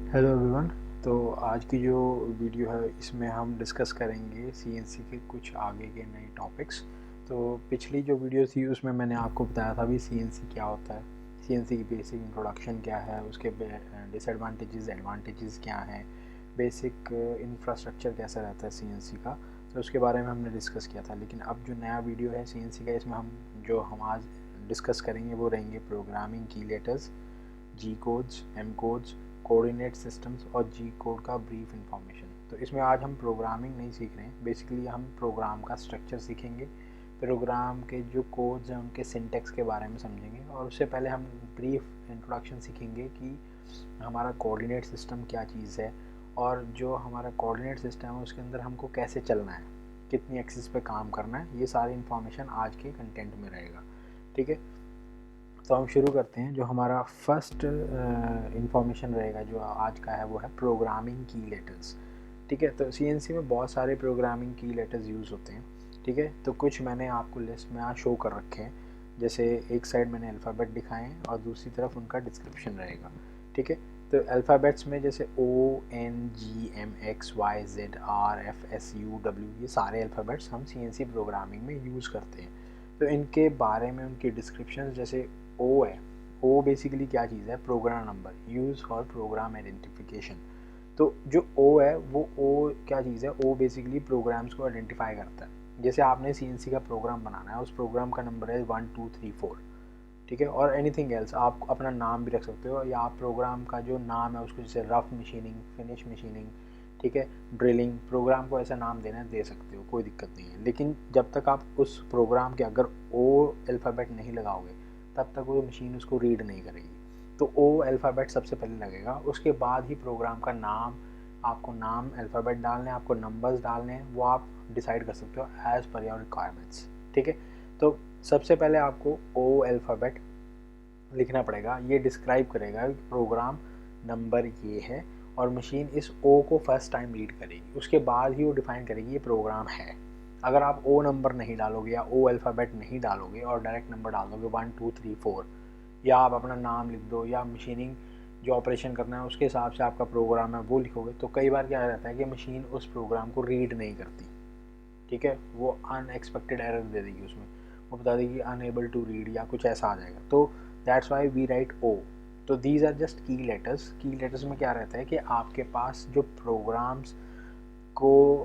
Hello everyone. तो आज की जो वीडियो है इसमें हम डिस्कस करेंगे सीएनसी के कुछ आगे के नए टॉपिक्स। तो पिछली जो वीडियो थी उसमें मैंने आपको बताया था भी सीएनसी क्या होता है, सीएनसी की बेसिक इंट्रोडक्शन क्या है, उसके डिसएडवांटेजेस एडवांटेजेस क्या हैं, बेसिक इंफ्रास्ट्रक्चर कैसा रहता है सीएनसी का। तो उसके बारे में हमने डिस्कस किया था। लेकिन अब जो नया वीडियो है सीएनसी का, इसमें हम आज डिस्कस करेंगे वो रहेंगे प्रोग्रामिंग की letters, G codes, M codes, coordinate systems और जी कोड का ब्रीफ इंफॉर्मेशन। तो इसमें आज हम प्रोग्रामिंग नहीं सीख रहे हैं, बेसिकली हम प्रोग्राम का स्ट्रक्चर सीखेंगे, प्रोग्राम के जो कोड्स हैं उनके सिंटेक्स के बारे में समझेंगे। और उससे पहले हम ब्रीफ इंट्रोडक्शन सीखेंगे कि हमारा कोऑर्डिनेट सिस्टम क्या चीज़ है, और जो हमारा कोऑर्डिनेट सिस्टम है उसके अंदर हमको कैसे चलना है, कितनी एक्सिस पे काम करना है, ये सारी इन्फॉर्मेशन आज के कंटेंट में रहेगा। ठीक है, तो हम शुरू करते हैं। जो हमारा फर्स्ट इंफॉर्मेशन रहेगा जो आज का है वो है प्रोग्रामिंग की लेटर्स। ठीक है, तो सीएनसी में बहुत सारे प्रोग्रामिंग की लेटर्स यूज़ होते हैं। ठीक है, तो कुछ मैंने आपको लिस्ट में यहाँ शो कर रखे हैं। जैसे एक साइड मैंने अल्फ़ाबेट दिखाए हैं और दूसरी तरफ उनका डिस्क्रिप्शन रहेगा। ठीक है, तो अल्फ़ाबेट्स में जैसे ONGMXYZRFSUW, ये सारे अल्फ़ाबेट्स हम सीएनसी प्रोग्रामिंग में यूज़ करते हैं। तो इनके बारे में उनकी डिस्क्रिप्शन, जैसे ओ है, ओ बेसिकली क्या चीज़ है, program number, use for program identification. तो जो ओ है वो ओ क्या चीज़ है, ओ बेसिकली प्रोग्राम्स को आइडेंटिफाई करता है। जैसे आपने सीएनसी का प्रोग्राम बनाना है, उस प्रोग्राम का नंबर है 1 2 3 4। ठीक है, और एनीथिंग एल्स आप अपना नाम भी रख सकते हो, या आप प्रोग्राम का जो नाम है उसको, जैसे रफ मशीनिंग, फिनिश मशीनिंग, ठीक है, ड्रिलिंग, प्रोग्राम को ऐसा नाम देना है, दे सकते हो, कोई दिक्कत नहीं है। लेकिन जब तक आप उस प्रोग्राम के अगर ओ अल्फ़ाबेट नहीं लगाओगे तब तक वो मशीन उसको रीड नहीं करेगी। तो ओ अल्फ़ाबेट सबसे पहले लगेगा, उसके बाद ही प्रोग्राम का नाम। आपको नाम अल्फ़ाबेट डालने हैं, आपको नंबर्स डालने हैं, वो आप डिसाइड कर सकते हो एज़ पर योर रिक्वायरमेंट्स। ठीक है, तो सबसे पहले आपको ओ अल्फ़ाबेट लिखना पड़ेगा। ये डिस्क्राइब करेगा कि प्रोग्राम नंबर ये है, और मशीन इस ओ को फर्स्ट टाइम रीड करेगी, उसके बाद ही वो डिफाइन करेगी ये प्रोग्राम है। अगर आप ओ नंबर नहीं डालोगे या ओ अल्फ़ाबेट नहीं डालोगे और डायरेक्ट नंबर डाल दोगे 1 2 3 4, या आप अपना नाम लिख दो, या मशीनिंग जो ऑपरेशन करना है उसके हिसाब से आपका प्रोग्राम है वो लिखोगे, तो कई बार क्या रहता है कि मशीन उस प्रोग्राम को रीड नहीं करती। ठीक है, वो अनएक्सपेक्टेड एरर दे देगी उसमें, वो बता देगी अनएबल टू रीड या कुछ ऐसा आ जाएगा। तो दैट्स वाई वी राइट ओ। तो दीज आर जस्ट की लेटर्स। की लेटर्स में क्या रहता है कि आपके पास जो प्रोग्राम्स को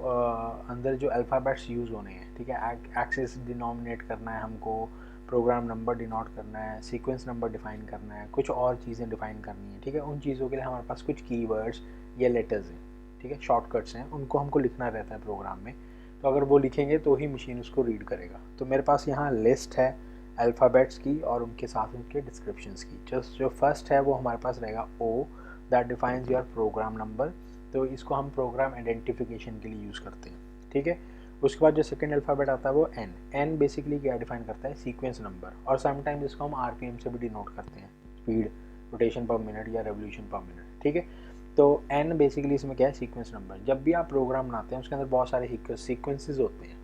अंदर जो अल्फ़ाबेट्स यूज़ होने हैं, ठीक है, एक्सेस डिनोमिनेट करना है हमको, प्रोग्राम नंबर डिनोट करना है, सीक्वेंस नंबर डिफाइन करना है, कुछ और चीज़ें डिफाइन करनी है। ठीक है, उन चीज़ों के लिए हमारे पास कुछ कीवर्ड्स या लेटर्स हैं, ठीक है, शॉर्टकट्स हैं, उनको हमको लिखना रहता है प्रोग्राम में। तो अगर वो लिखेंगे तो ही मशीन उसको रीड करेगा। तो मेरे पास यहाँ लिस्ट है अल्फ़ाबेट्स की और उनके साथ उनके डिस्क्रिप्शंस की। जस्ट जो फर्स्ट है वो हमारे पास रहेगा O, that defines your program number. तो इसको हम प्रोग्राम आइडेंटिफिकेशन के लिए यूज़ करते हैं। ठीक है, उसके बाद जो सेकंड अल्फ़ाबेट आता है वो एन। एन बेसिकली क्या डिफाइन करता है, सीक्वेंस नंबर, और समटाइम्स इसको हम आरपीएम से भी डिनोट करते हैं, स्पीड, रोटेशन पर मिनट या रेवोल्यूशन पर मिनट। ठीक है, तो एन बेसिकली इसमें क्या है, सीक्वेंस नंबर। जब भी आप प्रोग्राम बनाते हैं उसके अंदर बहुत सारे सीक्वेंसेस होते हैं।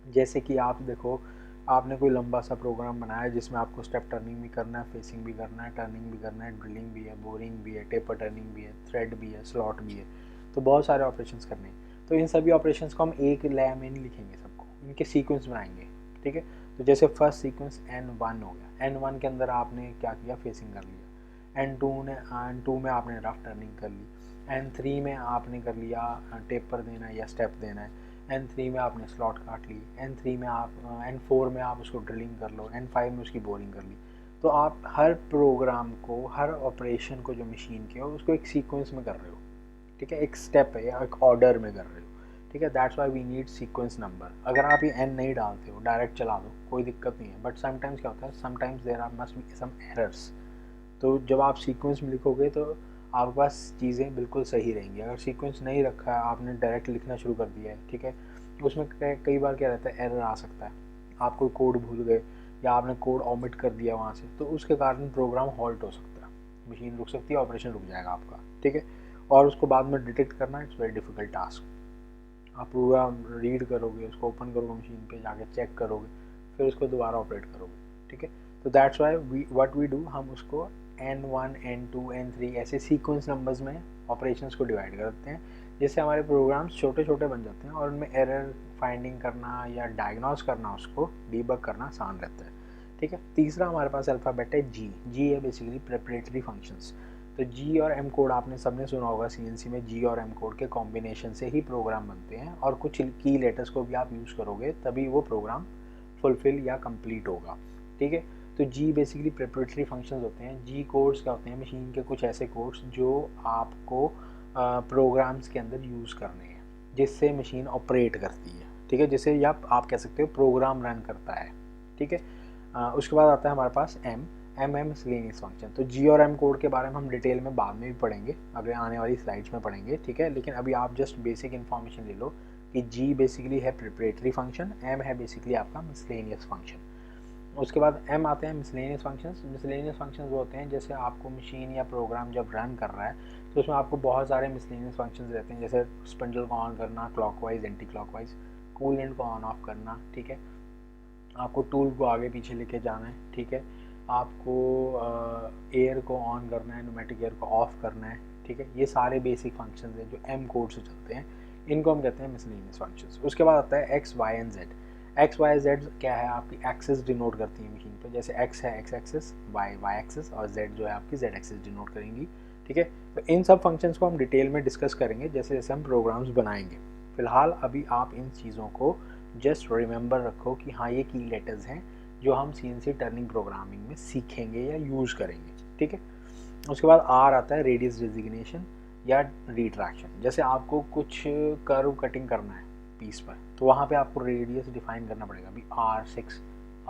जैसे कि आप देखो, आपने कोई लंबा सा प्रोग्राम बनाया है जिसमें आपको स्टेप टर्निंग भी करना है, फेसिंग भी करना है, टर्निंग भी करना है, ड्रिलिंग भी है, बोरिंग भी है, टेपर टर्निंग भी है, थ्रेड भी है, स्लॉट भी है। तो बहुत सारे ऑपरेशंस करने हैं। तो इन सभी ऑपरेशंस को हम एक लय में नहीं लिखेंगे, सबको इनके सीक्वेंस बनाएंगे। ठीक है, तो जैसे फर्स्ट सीक्वेंस N1 हो गया, N1 के अंदर आपने क्या किया, फेसिंग कर लिया। N2 में आपने रफ टर्निंग कर ली। N3 में आपने कर लिया टेपर देना है या स्टेप देना है। N3 में आपने स्लॉट काट ली। N3 में आप N4 में आप उसको ड्रिलिंग कर लो। N5 में उसकी बोरिंग कर ली। तो आप हर प्रोग्राम को, हर ऑपरेशन को जो मशीन के हो उसको एक सीक्वेंस में कर रहे हो। ठीक है, एक स्टेप है या एक ऑर्डर में कर रहे हो। ठीक है, that's why we need sequence number. अगर आप ये एन नहीं डालते हो, डायरेक्ट चला दो, कोई दिक्कत नहीं है। बट समटाइम्स क्या होता है, sometimes there are must be some errors. तो जब आप सीक्वेंस में लिखोगे तो आपके पास चीज़ें बिल्कुल सही रहेंगी। अगर सीक्वेंस नहीं रखा है, आपने डायरेक्ट लिखना शुरू कर दिया है, ठीक है, उसमें कई बार क्या रहता है, एरर आ सकता है। आप कोई कोड भूल गए या आपने कोड ऑमिट कर दिया वहाँ से, तो उसके कारण प्रोग्राम हॉल्ट हो सकता है, मशीन रुक सकती है, ऑपरेशन रुक जाएगा आपका। ठीक है, और उसको बाद में डिटेक्ट करना इट्स वेरी डिफिकल्ट टास्क। आप प्रोग्राम रीड करोगे, उसको ओपन करोगे, मशीन पे जाके चेक करोगे, फिर उसको दोबारा ऑपरेट करोगे। ठीक है, तो that's why we what we do, हम उसको N1, N2, N3 ऐसे सीक्वेंस नंबर्स में ऑपरेशंस को डिवाइड कर देते हैं, जिससे हमारे प्रोग्राम्स छोटे छोटे बन जाते हैं और उनमें एरर फाइंडिंग करना या डायग्नोस करना, उसको डीबग करना आसान रहता है। ठीक है, तीसरा हमारे पास अल्फ़ाबेट है जी। जी है बेसिकली प्रेपरेटरी फंक्शंस। तो जी और एम कोड आपने सबने सुना होगा, सीएनसी में जी और एम कोड के कॉम्बिनेशन से ही प्रोग्राम बनते हैं, और कुछ की लेटर्स को भी आप यूज़ करोगे तभी वो प्रोग्राम फुलफिल या कंप्लीट होगा। ठीक है, तो जी बेसिकली प्रेपरेटरी फंक्शंस होते हैं। जी कोड्स क्या होते हैं? मशीन के कुछ ऐसे कोड्स जो आपको प्रोग्राम्स के अंदर यूज़ करने हैं, जिससे मशीन ऑपरेट करती है। ठीक है, जिसे या आप कह सकते हो प्रोग्राम रन करता है। ठीक है, उसके बाद आता है हमारे पास एम मिसलेनियस फंक्शन। तो जी और एम कोड के बारे में हम डिटेल में बाद में भी पढ़ेंगे, अगले आने वाली स्लाइड्स में पढ़ेंगे। ठीक है, लेकिन अभी आप जस्ट बेसिक इन्फॉर्मेशन ले लो कि जी बेसिकली है प्रिपरेटरी फंक्शन, एम है बेसिकली आपका मिसलेनियस फंक्शन। उसके बाद एम आते हैं मिसलेनियस फंक्शंस। मिसलेनियस फंक्शंस वो होते हैं जैसे आपको मशीन या प्रोग्राम जब रन कर रहा है तो उसमें आपको बहुत सारे मिसलेनियस फंक्शंस रहते हैं, जैसे स्पिंडल को ऑन करना क्लॉकवाइज एंटी क्लॉकवाइज, कूलेंट को ऑन ऑफ करना। ठीक है, आपको टूल को आगे पीछे लेके जाना है। ठीक है, आपको एयर को ऑन करना है, न्यूमेटिक एयर को ऑफ करना है। ठीक है, ये सारे बेसिक फंक्शंस हैं जो एम कोड से चलते हैं, इनको हम कहते हैं मिसलेनियस फंक्शंस। उसके बाद आता है X Y and Z. X Y Z क्या है? आपकी एक्सेस डिनोट करती है मशीन पे, जैसे एक्स है एक्स एक्सेस, वाई एक्सेस, और जेड जो है आपकी जेड एक्सेस डिनोट करेंगी। ठीक है, तो इन सब फंक्शंस को हम डिटेल में डिस्कस करेंगे जैसे जैसे हम प्रोग्राम्स बनाएंगे। फिलहाल अभी आप इन चीज़ों को जस्ट रिमेंबर रखो कि हाँ, ये की लेटर्स हैं जो हम सीएनसी टर्निंग प्रोग्रामिंग में सीखेंगे या यूज़ करेंगे। ठीक है, उसके बाद आर आता है रेडियस डिजिग्नेशन या रिट्रैक्शन। जैसे आपको कुछ कर्व कटिंग करना है पीस पर, तो वहाँ पे आपको रेडियस डिफाइन करना पड़ेगा। अभी R6,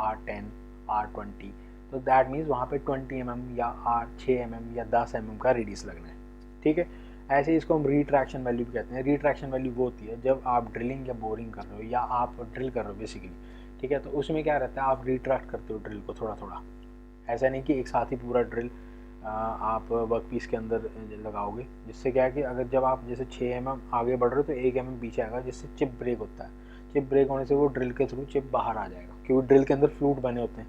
R10, R20, तो दैट मीन्स वहाँ पे 20 mm या 6 mm या 10 mm का रेडियस लगना है। ठीक है, ऐसे ही इसको हम रिट्रैक्शन वैल्यू भी कहते हैं। रिट्रैक्शन वैल्यू वो होती है जब आप ड्रिलिंग या बोरिंग कर रहे हो या आप ड्रिल कर रहे हो बेसिकली। ठीक है, तो उसमें क्या रहता है, आप रिट्रैक्ट करते हो ड्रिल को थोड़ा थोड़ा। ऐसा नहीं कि एक साथ ही पूरा ड्रिल आप वर्क पीस के अंदर लगाओगे, जिससे क्या है कि अगर जब आप जैसे 6 mm आगे बढ़ रहे हो तो 1 mm पीछे आएगा, जिससे चिप ब्रेक होता है। चिप ब्रेक होने से वो ड्रिल के थ्रू चिप बाहर आ जाएगा, क्योंकि ड्रिल के अंदर फ्लूट बने होते हैं।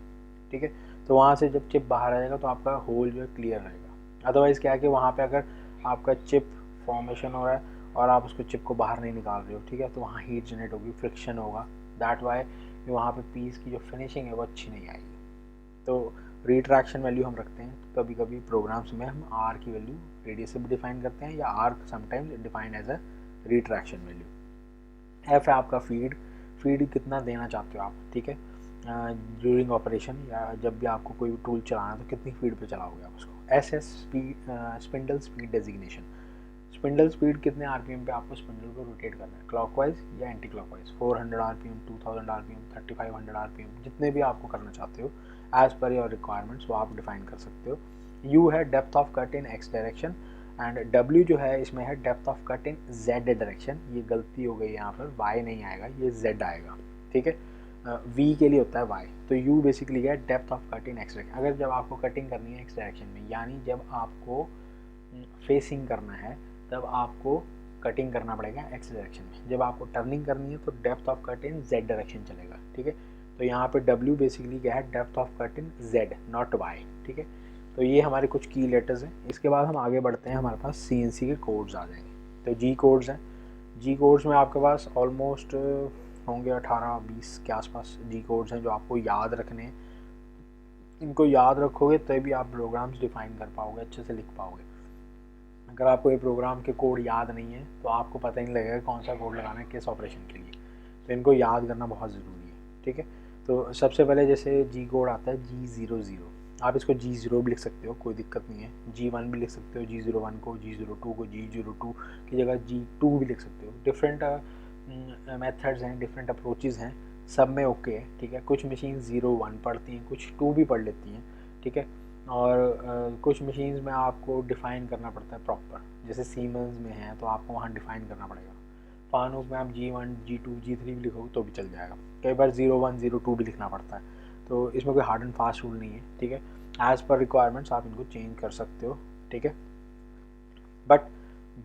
ठीक है, तो वहाँ से जब चिप बाहर आ जाएगा तो आपका होल जो है क्लियर रहेगा। अदरवाइज़ क्या है कि वहाँ पर अगर आपका चिप फॉर्मेशन हो रहा है और आप उसको चिप को बाहर नहीं निकाल रहे हो, ठीक है, तो वहाँ हीट जनरेट होगी, फ्रिक्शन होगा। दैट वाई वहाँ पे पीस की जो फिनिशिंग है वो अच्छी नहीं आएगी। तो रिट्रैक्शन वैल्यू हम रखते हैं, कभी कभी प्रोग्राम्स में हम आर की वैल्यू रेडियस से भी डिफाइन करते हैं, या R sometimes define as a retraction value. F है आपका फीड। फीड कितना देना चाहते हो आप? ठीक है, ड्यूरिंग ऑपरेशन या जब भी आपको कोई टूल चलाना है तो कितनी स्पीड पे चलाओगे आप उसको। S S speed, spindle speed designation. Spindle speed कितने आरपीएम पे आपको स्पिंडल को रोटेट करना है, क्लॉकवाइज या anti clockwise. 400 RPM, 2000 RPM, 3500 RPM, जितने भी आपको करना चाहते हो एज पर योर रिक्वायरमेंट्स वो आप डिफाइन कर सकते हो। यू है depth of cut in x direction, and W जो है इसमें है depth of cut in Z direction. ये गलती हो गई यहाँ पर, वाई नहीं आएगा, ये जेड आएगा। ठीक है, वी के लिए होता है वाई। तो यू बेसिकली है depth of cut in x direction. अगर जब आपको कटिंग करनी है एक्स डायरेक्शन में, यानी जब आपको फेसिंग करना है, तब आपको कटिंग करना पड़ेगा एक्स डायरेक्शन में। जब आपको टर्निंग करनी है तो depth of cut in Z direction चलेगा। ठीक है, तो यहाँ पे W बेसिकली क्या है, depth of cut in Z, not Y। ठीक है, तो ये हमारे कुछ की लेटर्स हैं। इसके बाद हम आगे बढ़ते हैं, हमारे पास CNC के कोड्स आ जाएंगे। तो जी कोड्स हैं। जी कोड्स में आपके पास ऑलमोस्ट होंगे 18-20 के आसपास जी कोड्स हैं जो आपको याद रखने हैं। इनको याद रखोगे तभी आप प्रोग्राम्स डिफाइन कर पाओगे, अच्छे से लिख पाओगे। अगर आपको ये प्रोग्राम के कोड याद नहीं है तो आपको पता ही नहीं लगेगा कौन सा कोड लगाना है किस ऑपरेशन के लिए। तो इनको याद करना बहुत ज़रूरी है। ठीक है, तो सबसे पहले जैसे जी कोड आता है G00। आप इसको G0 भी लिख सकते हो, कोई दिक्कत नहीं है। G1 भी लिख सकते हो, G01 को, G02 को, G02 की जगह G2 भी लिख सकते हो। डिफरेंट मेथड्स हैं, डिफरेंट अप्रोचेज़ हैं, सब में ओके है। ठीक है, कुछ मशीन 01 पढ़ती हैं, कुछ 2 भी पढ़ लेती हैं। ठीक है, और कुछ मशीन्स में आपको डिफ़ाइन करना पड़ता है प्रॉपर, जैसे सीमेंस में है तो आपको वहाँ डिफ़ाइन करना पड़ेगा। फानुक में आप G1, G2, G3 भी लिखोगे तो भी चल जाएगा। कई बार 01, 02 भी लिखना पड़ता है, तो इसमें कोई हार्ड एंड फास्ट रूल नहीं है। ठीक है, एज़ पर रिक्वायरमेंट्स आप इनको चेंज कर सकते हो। ठीक है, बट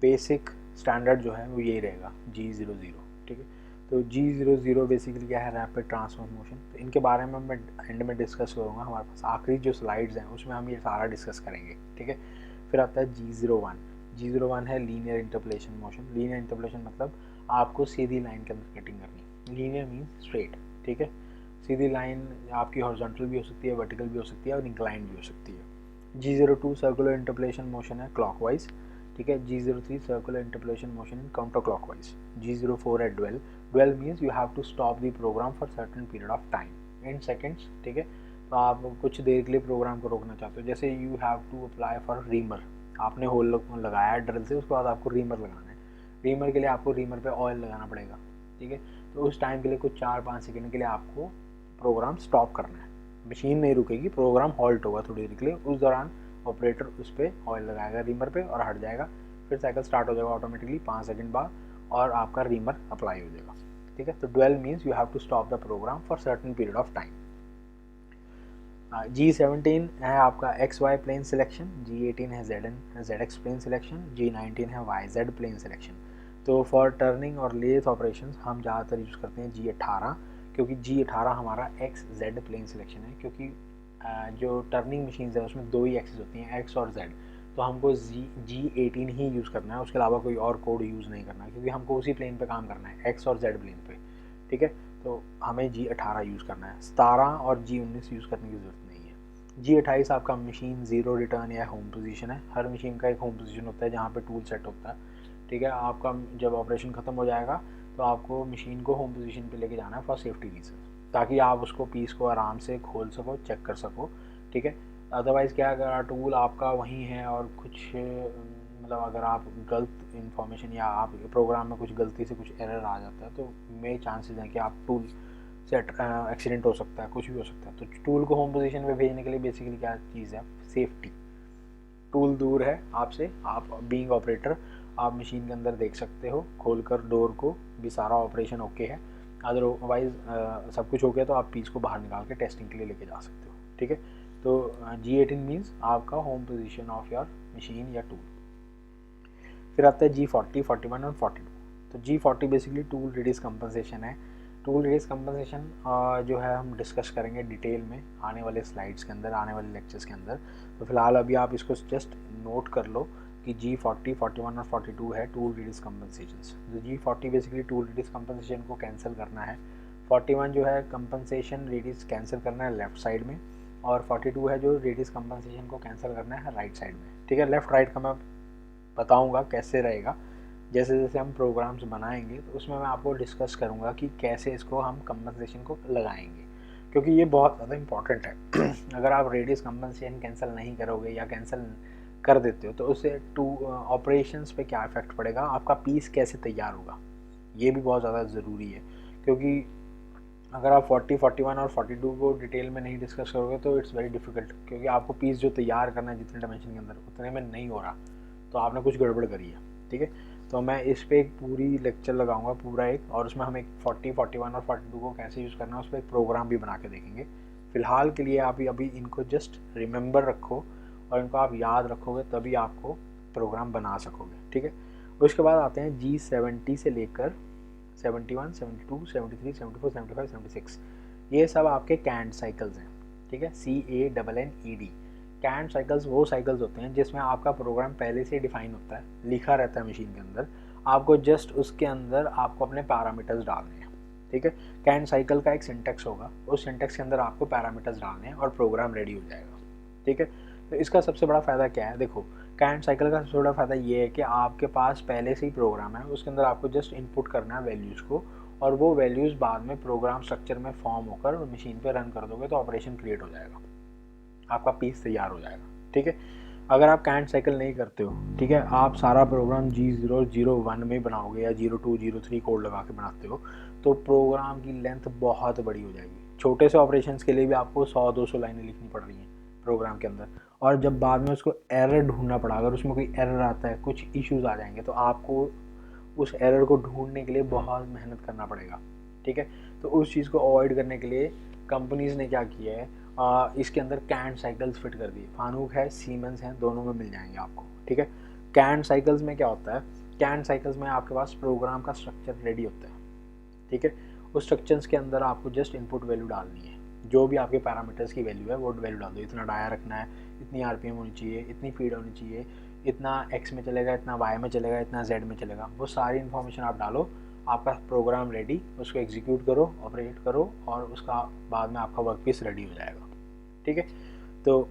बेसिक स्टैंडर्ड जो है वो यही रहेगा G00। ठीक है, तो G00 बेसिकली क्या है, रैपिड ट्रांसफर मोशन। तो इनके बारे में मैं एंड में डिस्कस करूँगा, हमारे पास आखिरी जो स्लाइड्स हैं उसमें हम ये सारा डिस्कस करेंगे, ठीक है। फिर आता है G01। G01 है linear interpolation motion. Linear interpolation मतलब आपको सीधी लाइन के अंदर कटिंग करनी। लीनियर मीन्स स्ट्रेट, ठीक है। सीधी लाइन आपकी हॉरिजॉन्टल भी हो सकती है, वर्टिकल भी हो सकती है और इंक्लाइन भी हो सकती है। G02 सर्कुलर इंटरपोलेशन मोशन है क्लॉकवाइज, ठीक है। G03 circular interpolation motion in counter clockwise. G04 है dwell. Dwell means you have to stop the program for certain period of time in seconds, ठीक है। तो आप कुछ देर के लिए प्रोग्राम को रोकना चाहते हो, जैसे you have to apply for reamer. आपने होल लगाया है ड्रिल से, उसके बाद आपको रीमर लगाना है। रीमर के लिए आपको रीमर पे ऑयल लगाना पड़ेगा, ठीक है। तो उस टाइम के लिए कुछ 4-5 सेकेंड के लिए आपको प्रोग्राम स्टॉप करना है। मशीन नहीं रुकेगी, प्रोग्राम हॉल्ट होगा थोड़ी देर के लिए। उस दौरान ऑपरेटर उस पर ऑयल लगाएगा रीमर पे और हट जाएगा। फिर साइकिल स्टार्ट हो जाएगा ऑटोमेटिकली 5 सेकंड बाद और आपका रीमर अप्लाई हो जाएगा, ठीक है। तो dwell means you have to stop the program for certain period of time. G17 है आपका XY प्लेन सिलेक्शन। G18 है ZX प्लेन सिलेक्शन। G19 है YZ प्लेन सिलेक्शन। तो फॉर टर्निंग और लेथ ऑपरेशंस हम ज़्यादातर यूज़ करते हैं G18, क्योंकि G18 हमारा XZ प्लेन सिलेक्शन है। क्योंकि जो टर्निंग मशीन है उसमें 2 ही एक्सिस होती हैं, X और Z। तो हमको G18 ही यूज़ करना है, उसके अलावा कोई और कोड यूज़ नहीं करना है, क्योंकि हमको उसी प्लेन पे काम करना है, X और Z प्लेन पे, ठीक है। तो हमें G18 यूज़ करना है, 17 और G19 यूज़ करने की ज़रूरत नहीं है। G28 आपका मशीन ज़ीरो रिटर्न या होम पोजीशन है। हर मशीन का एक होम पोजीशन होता है जहाँ पे टूल सेट होता है, ठीक है। आपका जब ऑपरेशन ख़त्म हो जाएगा तो आपको मशीन को होम पोजीशन पे लेके जाना है फॉर सेफ्टी रीजन, ताकि आप उसको पीस को आराम से खोल सको, चेक कर सको, ठीक है। अदरवाइज़ क्या, अगर टूल आपका वहीं है और कुछ मतलब अगर आप गलत इन्फॉर्मेशन या आप प्रोग्राम में कुछ गलती से कुछ एरर आ जाता है तो मेरे चांसेस हैं कि आप टूल से एक्सीडेंट हो सकता है, कुछ भी हो सकता है। तो टूल को होम पोजीशन पे भेजने के लिए बेसिकली क्या चीज़ है, सेफ्टी। टूल दूर है आपसे, आप बीइंग ऑपरेटर आप मशीन के अंदर देख सकते हो, खोलकर डोर को भी सारा ऑपरेशन ओके है। अदरवाइज सब कुछ हो गया तो आप पीस को बाहर निकाल के टेस्टिंग के लिए लेके जा सकते हो, ठीक है। तो G18 मीन्स आपका home position of your machine या टूल। फिर आता है G40, 41 और 42। तो G40 basically tool reduce compensation है। टूल रिड्यूस कंपनसेशन जो है हम डिस्कस करेंगे डिटेल में आने वाले स्लाइड्स के अंदर, आने वाले लेक्चर्स के अंदर। तो फिलहाल अभी आप इसको जस्ट नोट कर लो कि G40, 41 और 42 है टूल रिड्यूस कंपनसेशन। तो G40 basically tool reduce compensation को कैंसिल करना है। 41 जो है कंपनसेशन रिड्यूस कैंसिल करना है लेफ्ट साइड में, और 42 है जो रिड्यूस कंपनसेशन को कैंसिल करना है राइट साइड में, ठीक है। लेफ्ट राइट का मैं बताऊंगा कैसे रहेगा, जैसे जैसे हम प्रोग्राम्स बनाएंगे तो उसमें मैं आपको डिस्कस करूंगा कि कैसे इसको हम कंपनसेशन को लगाएंगे, क्योंकि ये बहुत ज़्यादा इंपॉर्टेंट है। अगर आप रेडियस कंपनसेशन कैंसिल नहीं करोगे या कैंसिल कर देते हो तो उससे ऑपरेशंस पे क्या इफेक्ट पड़ेगा, आपका पीस कैसे तैयार होगा, ये भी बहुत ज़्यादा ज़रूरी है। क्योंकि अगर आप 40, 41 और 42 को डिटेल में नहीं डिस्कस करोगे तो इट्स वेरी डिफिकल्ट, क्योंकि आपको पीस जो तैयार करना है जितने डायमेंशन के अंदर उतने में नहीं हो रहा तो आपने कुछ गड़बड़ करी है, ठीक है। तो मैं इस पर एक पूरी लेक्चर लगाऊंगा पूरा एक, और उसमें हम एक 40, 41 और 42 को कैसे यूज़ करना है उस पर एक प्रोग्राम भी बना के देखेंगे। फिलहाल के लिए आप अभी इनको जस्ट रिमेंबर रखो और इनको आप याद रखोगे तभी आपको प्रोग्राम बना सकोगे, ठीक है। उसके बाद आते हैं G70 से लेकर 71, 72, 73, 74, 75, 76। ये सब आपके कैंड साइकिल्स हैं, ठीक है। CANNED। कैंड साइकिल्स वो साइकिल्स होते हैं जिसमें आपका प्रोग्राम पहले से डिफाइन होता है, लिखा रहता है मशीन के अंदर, आपको जस्ट उसके अंदर आपको अपने पैरामीटर्स डालने हैं, ठीक है। कैंड साइकिल का एक सिंटेक्स होगा, उस सिंटेक्स के अंदर आपको पैरामीटर्स डालने हैं और प्रोग्राम रेडी हो जाएगा, ठीक है। तो इसका सबसे बड़ा फ़ायदा क्या है, देखो कैंड साइकिल का सबसे बड़ा फ़ायदा ये है कि आपके पास पहले से ही प्रोग्राम है, उसके अंदर आपको जस्ट इनपुट करना है वैल्यूज़ को, और वो वैल्यूज़ बाद में प्रोग्राम स्ट्रक्चर में फॉर्म होकर मशीन पे रन कर दोगे तो ऑपरेशन क्रिएट हो जाएगा, आपका पीस तैयार हो जाएगा, ठीक है। अगर आप कैंड साइकिल नहीं करते हो, ठीक है, आप सारा प्रोग्राम G001 में बनाओगे या 02, 03 कोड लगा के बनाते हो तो प्रोग्राम की लेंथ बहुत बड़ी हो जाएगी। छोटे से ऑपरेशंस के लिए भी आपको 100-200 लाइनें लिखनी पड़ रही हैं प्रोग्राम के अंदर, और जब बाद में उसको एरर ढूंढना पड़ा, अगर उसमें कोई एरर आता है, कुछ इश्यूज़ आ जाएंगे तो आपको उस एरर को ढूंढने के लिए बहुत मेहनत करना पड़ेगा, ठीक है। तो उस चीज़ को अवॉइड करने के लिए कंपनीज़ ने क्या किया है, इसके अंदर कैंड साइकिल्स फिट कर दिए। फानुक है, सीमेंस हैं, दोनों में मिल जाएंगे आपको, ठीक है। कैंड साइकिल्स में क्या होता है, कैंड साइकिल्स में आपके पास प्रोग्राम का स्ट्रक्चर रेडी होता है, ठीक है। उस स्ट्रक्चर्स के अंदर आपको जस्ट इनपुट वैल्यू डालनी है, जो भी आपके पैरामीटर्स की वैल्यू है वो वैल्यू डाल दो। इतना डाया रखना है, इतनी आरपीएम होनी चाहिए, इतनी फीड होनी चाहिए, इतना एक्स में चलेगा, इतना वाई में चलेगा, इतना जेड में चलेगा, वो सारी इन्फॉर्मेशन आप डालो, आपका प्रोग्राम रेडी, उसको एग्जीक्यूट करो, ऑपरेट करो, और उसका बाद में आपका वर्क पीस रेडी हो जाएगा। ठीक है। तो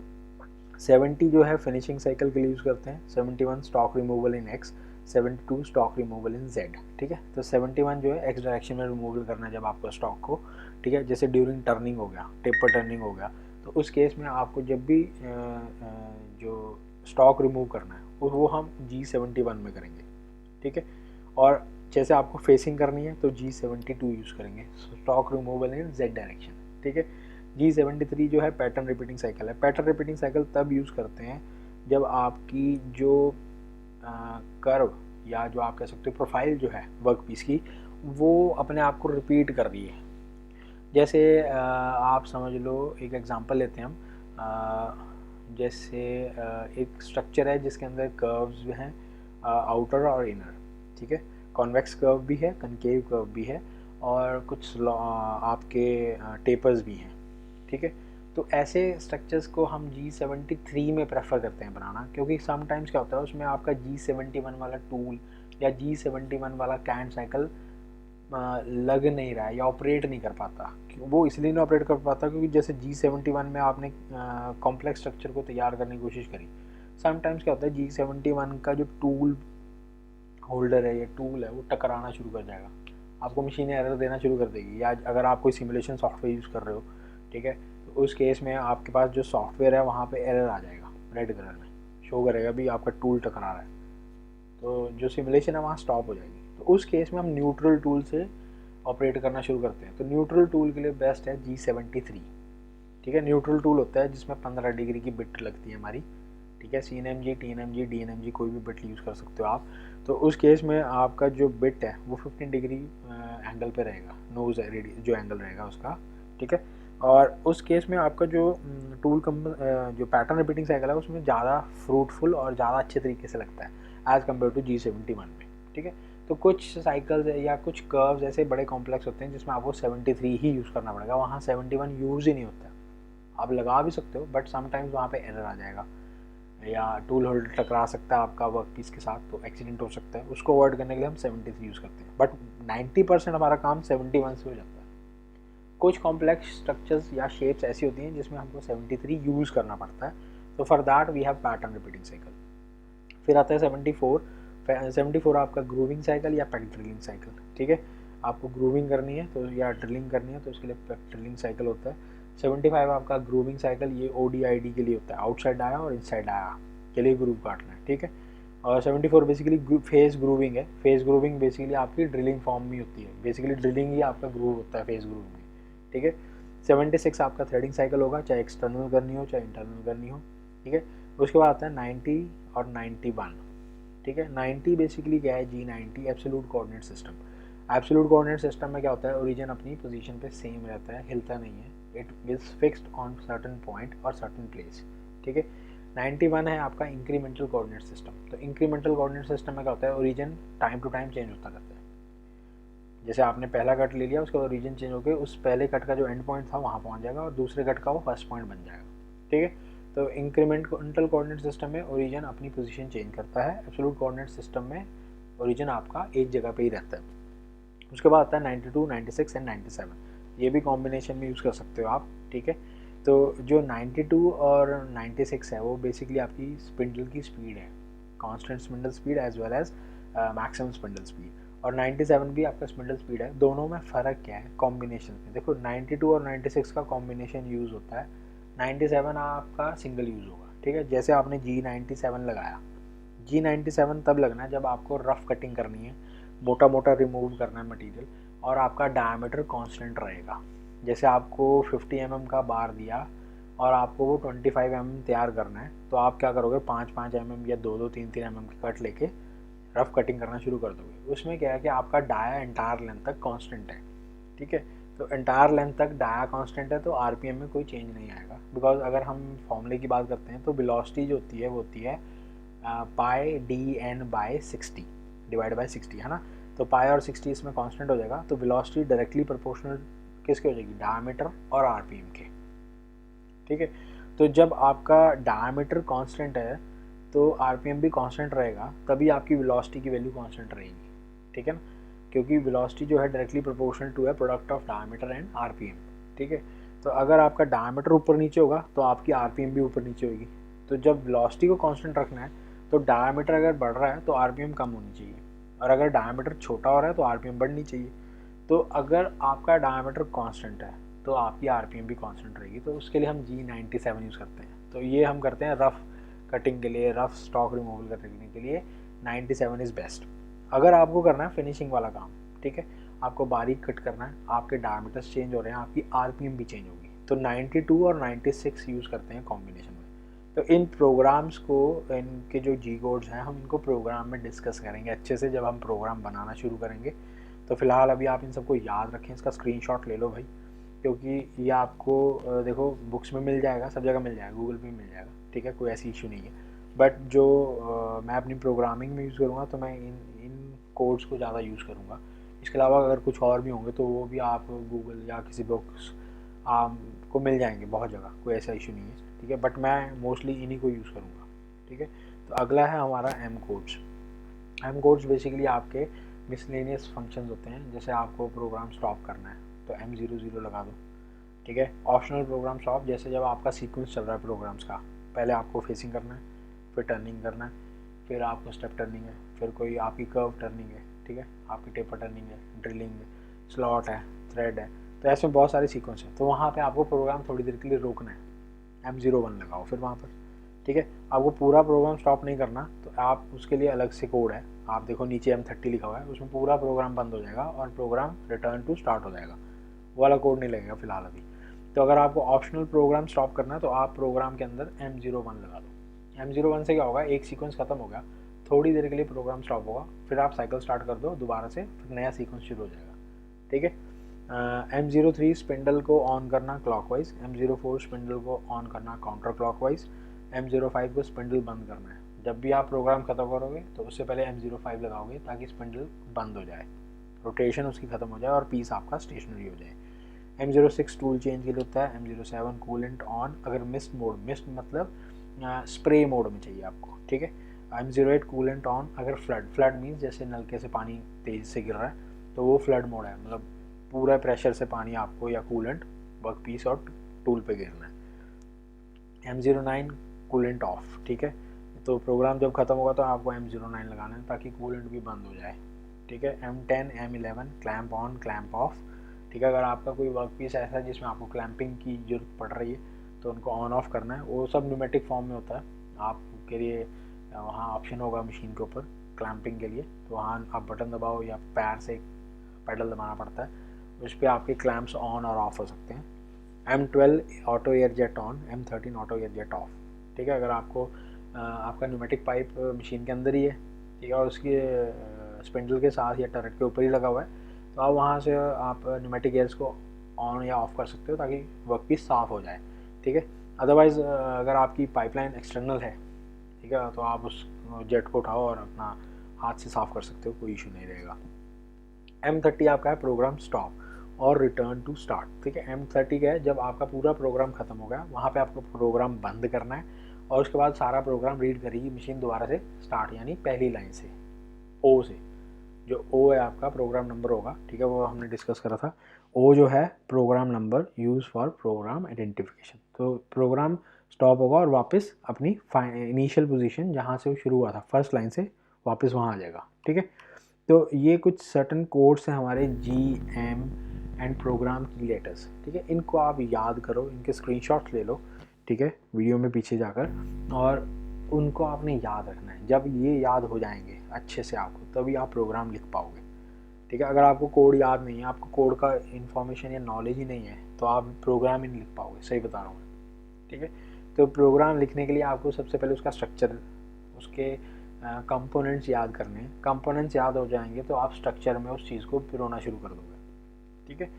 70 जो है फिनिशिंग साइकिल के लिए यूज़ करते हैं, 71 स्टॉक रिमूवल इन एक्स, 72 स्टॉक रिमूवल इन जेड। ठीक है। तो 71 जो है एक्स डायरेक्शन में रिमूवल करना है जब आपको स्टॉक को, ठीक है, जैसे ड्यूरिंग टर्निंग हो गया, टेपर टर्निंग हो गया, तो उस केस में आपको जब भी जो स्टॉक रिमूव करना है वो हम G71 में करेंगे। ठीक है। और जैसे आपको फेसिंग करनी है तो G72 यूज़ करेंगे, स्टॉक रिमूवल इन जेड डायरेक्शन। ठीक है। G73 जो है पैटर्न रिपीटिंग साइकिल है। पैटर्न रिपीटिंग साइकिल तब यूज़ करते हैं जब आपकी जो कर्व या जो आप कह सकते हो प्रोफाइल जो है वर्क पीस की, वो अपने आप को रिपीट कर रही है। जैसे आप समझ लो, एक एग्जांपल लेते हैं हम, जैसे एक स्ट्रक्चर है जिसके अंदर कर्व्स हैं, आउटर और इनर। ठीक है। कॉन्वेक्स कर्व भी है, कनकेव कर्व भी है, और कुछ आपके टेपर्स भी हैं। ठीक है। तो ऐसे स्ट्रक्चर्स को हम G73 में प्रेफर करते हैं बनाना, क्योंकि समटाइम्स क्या होता है उसमें आपका G71 वाला टूल या G71 वाला कैंट साइकिल लग नहीं रहा है या ऑपरेट नहीं कर पाता। वो इसलिए नहीं ऑपरेट कर पाता क्योंकि जैसे G71 में आपने कॉम्प्लेक्स स्ट्रक्चर को तैयार करने की कोशिश करी, समटाइम्स क्या होता है G71 का जो टूल होल्डर है या टूल है वो टकराना शुरू कर जाएगा, आपको मशीन एरर देना शुरू कर देगी। या अगर आप कोई सिमुलेशन सॉफ्टवेयर यूज़ कर रहे हो, ठीक है, तो उस केस में आपके पास जो सॉफ्टवेयर है वहाँ पे एरर आ जाएगा, रेड कलर में शो करेगा भी आपका टूल टकरा रहा है, तो जो सिमुलेशन है वहाँ स्टॉप हो जाएगी। तो उस केस में हम न्यूट्रल टूल से ऑपरेट करना शुरू करते हैं। तो न्यूट्रल टूल के लिए बेस्ट है G73। ठीक है। न्यूट्रल टूल होता है जिसमें 15 डिग्री की बिट लगती है हमारी। ठीक है। CNMG, TNMG, DNMG कोई भी बिट यूज़ कर सकते हो आप। तो उस केस में आपका जो बिट है वो 15 डिग्री एंगल पे रहेगा, नोज जो एंगल रहेगा उसका। ठीक है। और उस केस में आपका जो जो पैटर्न रिपीटिंग साइकिल है उसमें ज़्यादा फ्रूटफुल और ज़्यादा अच्छे तरीके से लगता है एज़ कम्पेयर टू G71 में। ठीक है। तो कुछ साइकिल्स या कुछ कर्व्स ऐसे बड़े कॉम्प्लेक्स होते हैं जिसमें आपको 73 ही यूज़ करना पड़ेगा, वहाँ 71 यूज़ ही नहीं होता। आप लगा भी सकते हो बट समटाइम्स वहाँ पे एरर आ जाएगा, या टूल होल्डर टकरा सकता है आपका वर्क पीस के साथ, तो एक्सीडेंट हो सकता है। उसको अवॉइड करने के लिए हम 73 यूज़ करते हैं, बट 90% हमारा काम 71 से हो जाता है। कुछ कॉम्प्लेक्स स्ट्रक्चर्स या शेप्स ऐसी होती हैं जिसमें हमको 73 यूज़ करना पड़ता है, तो for that we have pattern repeating cycle. फिर आता है 74 आपका ग्रूविंग साइकिल या पैक ड्रिलिंग साइकिल। ठीक है। आपको ग्रूविंग करनी है तो या ड्रिलिंग करनी है तो उसके लिए पैक ड्रिलिंग साइकिल होता है। 75 आपका ग्रूविंग साइकिल, ये ODID के लिए होता है, आउटसाइड आया और इनसाइड आया के लिए ग्रूव काटना है। ठीक है। और 74 बेसिकली फेस ग्रूविंग है। फेस ग्रूविंग बेसिकली आपकी ड्रिलिंग फॉर्म में होती है, बेसिकली ड्रिलिंग ही आपका ग्रूव होता है फेस ग्रूव में। ठीक है। 76 आपका थ्रेडिंग साइकिल होगा, चाहे एक्सटर्नल करनी हो चाहे इंटरनल करनी हो। ठीक है। उसके बाद आता है 90 और 91। ठीक है। 90 बेसिकली क्या है, G90 absolute coordinate system. Absolute coordinate system में क्या होता है, ओरिजिन अपनी पोजीशन पे सेम रहता है, हिलता नहीं है, it is fixed on certain point और सर्टेन प्लेस। ठीक है। 91 है आपका इंक्रीमेंटल कोऑर्डिनेट सिस्टम। तो इंक्रीमेंटल कोऑर्डिनेट सिस्टम में क्या होता है, origin time to time change होता रहता है। जैसे आपने पहला कट ले लिया, उसके बाद ओरिजिन चेंज होकर उस पहले कट का जो एंड पॉइंट था वहाँ पहुँच जाएगा और दूसरे कट का वो फर्स्ट पॉइंट बन जाएगा। ठीक है। तो इंक्रीमेंटल कोऑर्डिनेट सिस्टम में ओरिजिन अपनी पोजीशन चेंज करता है, एब्सोल्यूट कोऑर्डिनेट सिस्टम में ओरिजिन आपका एक जगह पे ही रहता है। उसके बाद आता है 92, 96 एंड 97। ये भी कॉम्बिनेशन में यूज़ कर सकते हो आप। ठीक है। तो जो 92 और 96 है वो बेसिकली आपकी स्पिंडल की स्पीड है, constant spindle speed as well as maximum spindle speed. और 97 भी आपका स्पिंडल स्पीड है। दोनों में फ़र्क क्या है, कॉम्बिनेशन में। देखो 92 और 96 का कॉम्बिनेशन यूज़ होता है, 97 आपका सिंगल यूज़ होगा। ठीक है। जैसे आपने G97 लगाया, G97 तब लगना है जब आपको रफ कटिंग करनी है, मोटा मोटा रिमूव करना है मटेरियल, और आपका डायमीटर कांस्टेंट रहेगा। जैसे आपको 50 mm का बार दिया और आपको वो 25 mm तैयार करना है, तो आप क्या करोगे, 5-5 mm या 2-2, 3-3 mm की कट लेके रफ कटिंग करना शुरू कर दोगे। उसमें क्या है कि आपका डाया एंटायर लेंथ तक कांस्टेंट है। ठीक है। तो एंटायर लेंथ तक डाया कांस्टेंट है तो आरपीएम में कोई चेंज नहीं आएगा, बिकॉज अगर हम फॉर्मूले की बात करते हैं तो वेलोसिटी जो होती है वो होती है pi D N by 60 divide by 60, है ना। तो पाई और 60 इसमें कांस्टेंट हो जाएगा, तो वेलोसिटी डायरेक्टली प्रोपोर्शनल किसके हो जाएगी, डायमीटर और आरपीएम के। ठीक है, तो जब आपका डायमीटर कांस्टेंट है तो आरपीएम भी कांस्टेंट रहेगा, तभी आपकी वेलोसिटी की वैल्यू कांस्टेंट रहेगी। ठीक है ना, क्योंकि वेलोसिटी जो है डायरेक्टली प्रोपोर्शनल टू है product of diameter and RPM. ठीक है, तो अगर आपका डायमीटर ऊपर नीचे होगा तो आपकी आरपीएम भी ऊपर नीचे होगी। तो जब वेलोसिटी को कांस्टेंट रखना है तो डायमीटर अगर बढ़ रहा है तो आरपीएम कम होनी चाहिए, और अगर डायमीटर छोटा हो रहा है तो आरपीएम बढ़नी चाहिए। तो अगर आपका डायमीटर कांस्टेंट है तो आपकी आरपीएम भी कांस्टेंट रहेगी, तो उसके लिए हम G97 यूज़ करते हैं। तो ये हम करते हैं रफ़ कटिंग के लिए, रफ़ स्टॉक रिमूवल करने के लिए 97 इज़ बेस्ट। अगर आपको करना है फिनिशिंग वाला काम, ठीक है, आपको बारीक कट करना है, आपके डायमीटर्स चेंज हो रहे हैं, आपकी आरपीएम भी चेंज होगी, तो 92 और 96 यूज़ करते हैं कॉम्बिनेशन में। तो इन प्रोग्राम्स को, इनके जो जी कोड्स हैं, हम इनको प्रोग्राम में डिस्कस करेंगे अच्छे से जब हम प्रोग्राम बनाना शुरू करेंगे। तो फिलहाल अभी आप इन सबको याद रखें, इसका स्क्रीनशॉट ले लो भाई, क्योंकि ये आपको देखो बुक्स में मिल जाएगा, सब जगह मिल जाएगा, गूगल पे मिल जाएगा। ठीक है, कोई ऐसी इशू नहीं है। बट जो मैं अपनी प्रोग्रामिंग में यूज़ करूँगा तो मैं इन कोड्स को ज़्यादा यूज़ करूँगा। इसके अलावा अगर कुछ और भी होंगे तो वो भी आप गूगल या किसी बुक्स आपको मिल जाएंगे बहुत जगह, कोई ऐसा इशू नहीं है। ठीक है, बट मैं मोस्टली इन्हीं को यूज़ करूँगा। ठीक है, तो अगला है हमारा M codes. M codes basically आपके मिसलेनियस फंक्शंस होते हैं। जैसे आपको प्रोग्राम स्टॉप करना है तो M00 लगा दो। ठीक है, ऑप्शनल प्रोग्राम स्टॉप, जैसे जब आपका सीक्वेंस चल रहा है प्रोग्राम्स का, पहले आपको फेसिंग करना है, फिर टर्निंग करना है, फिर आपको स्टेप टर्निंग है, फिर कोई आपकी कर्व टर्निंग है, ठीक है, आपकी टेपर टर्निंग है, ड्रिलिंग है, स्लॉट है, थ्रेड है, तो ऐसे में बहुत सारे सीक्वेंस है। तो वहाँ पे आपको प्रोग्राम थोड़ी देर के लिए रोकना है, M01 लगाओ फिर वहाँ पर। ठीक है, आपको पूरा प्रोग्राम स्टॉप नहीं करना, तो आप उसके लिए अलग से कोड है, आप देखो नीचे M30 लिखा हुआ है, उसमें पूरा प्रोग्राम बंद हो जाएगा और प्रोग्राम रिटर्न टू स्टार्ट हो जाएगा। वो वाला कोड नहीं लगेगा फिलहाल अभी। तो अगर आपको ऑप्शनल प्रोग्राम स्टॉप करना है तो आप प्रोग्राम के अंदर M01 लगा दो। M01 से क्या होगा, एक सीक्वेंस खत्म हो गया, थोड़ी देर के लिए प्रोग्राम स्टॉप होगा, फिर आप साइकिल स्टार्ट कर दो दोबारा से, फिर नया सीक्वेंस शुरू हो जाएगा। ठीक है, M03 स्पिंडल को ऑन करना क्लॉकवाइज, M04 स्पिंडल को ऑन करना काउंटर क्लॉकवाइज, M05 को स्पिंडल बंद करना है। जब भी आप प्रोग्राम खत्म करोगे तो उससे पहले M05 लगाओगे ताकि स्पिंडल बंद हो जाए, रोटेशन उसकी ख़त्म हो जाए और पीस आपका स्टेशनरी हो जाए। M06 टूल चेंज के लिए होता है। M07 कूलेंट ऑन, अगर मिस्ट मोड, मिस्ट मतलब स्प्रे मोड में चाहिए आपको। ठीक है, M08 कूलेंट ऑन अगर फ्लड, फ्लड मीन्स जैसे नलके से पानी तेज़ से गिर रहा है तो वो फ्लड मोड है, मतलब पूरा प्रेशर से पानी आपको या कूलेंट वर्क पीस और टूल पे गिरना है। M09 coolant of. ठीक है, तो प्रोग्राम जब खत्म होगा तो आपको M09 लगाना है ताकि कूलेंट भी बंद हो जाए। ठीक है, M10 M11 clamp on clamp of. ठीक है, अगर आपका कोई वर्क पीस ऐसा है जिसमें आपको क्लैंपिंग की जरूरत पड़ रही है तो उनको ऑन ऑफ करना है। वो सब न्यूमेटिक फॉर्म में होता है, आपके लिए वहाँ ऑप्शन होगा मशीन के ऊपर क्लैंपिंग के लिए, तो वहाँ आप बटन दबाओ या पैर से पैडल दबाना पड़ता है, उस पर आपके क्लैम्प्स ऑन और ऑफ हो सकते हैं। M12 auto air jet on, M13 auto air jet of. ठीक है, अगर आपको आपका न्यूमेटिक पाइप मशीन के अंदर ही है, ठीक है, और उसकी स्पिंडल के साथ या टरट के ऊपर ही लगा हुआ है, तो आप वहाँ से आप न्यूमेटिक एयर्स को ऑन या ऑफ कर सकते हो ताकि वर्कपीस साफ़ हो जाए। ठीक है, अदरवाइज़ अगर आपकी पाइपलाइन एक्सटर्नल है, ठीक है, तो आप उस जेट को उठाओ और अपना हाथ से साफ़ कर सकते हो, कोई इशू नहीं रहेगा। M30 आपका है प्रोग्राम स्टॉप और रिटर्न टू स्टार्ट। ठीक है, M30 का है जब आपका पूरा प्रोग्राम ख़त्म हो गया, वहाँ पे आपको प्रोग्राम बंद करना है और उसके बाद सारा प्रोग्राम रीड करेगी मशीन दोबारा से स्टार्ट, यानी पहली लाइन से, O से। जो O है आपका प्रोग्राम नंबर होगा, ठीक है, वो हमने डिस्कस करा था। O जो है program number use for program identification. तो प्रोग्राम स्टॉप होगा और वापस अपनी इनिशियल पोजीशन जहाँ से वो शुरू हुआ था, फर्स्ट लाइन से वापस वहाँ आ जाएगा। ठीक है, तो ये कुछ सर्टन कोड्स हैं हमारे GM एंड प्रोग्राम की लेटर्स। ठीक है, इनको आप याद करो, इनके स्क्रीनशॉट्स ले लो, ठीक है, वीडियो में पीछे जाकर, और उनको आपने याद रखना है। जब ये याद हो जाएंगे अच्छे से आपको, तभी आप प्रोग्राम लिख पाओगे। ठीक है, अगर आपको कोड याद नहीं है, आपको कोड का इन्फॉर्मेशन या नॉलेज ही नहीं है, तो आप प्रोग्राम ही नहीं लिख पाओगे, सही बता रहा हूँ मैं। ठीक है, तो प्रोग्राम लिखने के लिए आपको सबसे पहले उसका स्ट्रक्चर, उसके कंपोनेंट्स याद करने हैं। कंपोनेंट्स याद हो जाएंगे तो आप स्ट्रक्चर में उस चीज़ को पिरोना शुरू कर दोगे। ठीक है,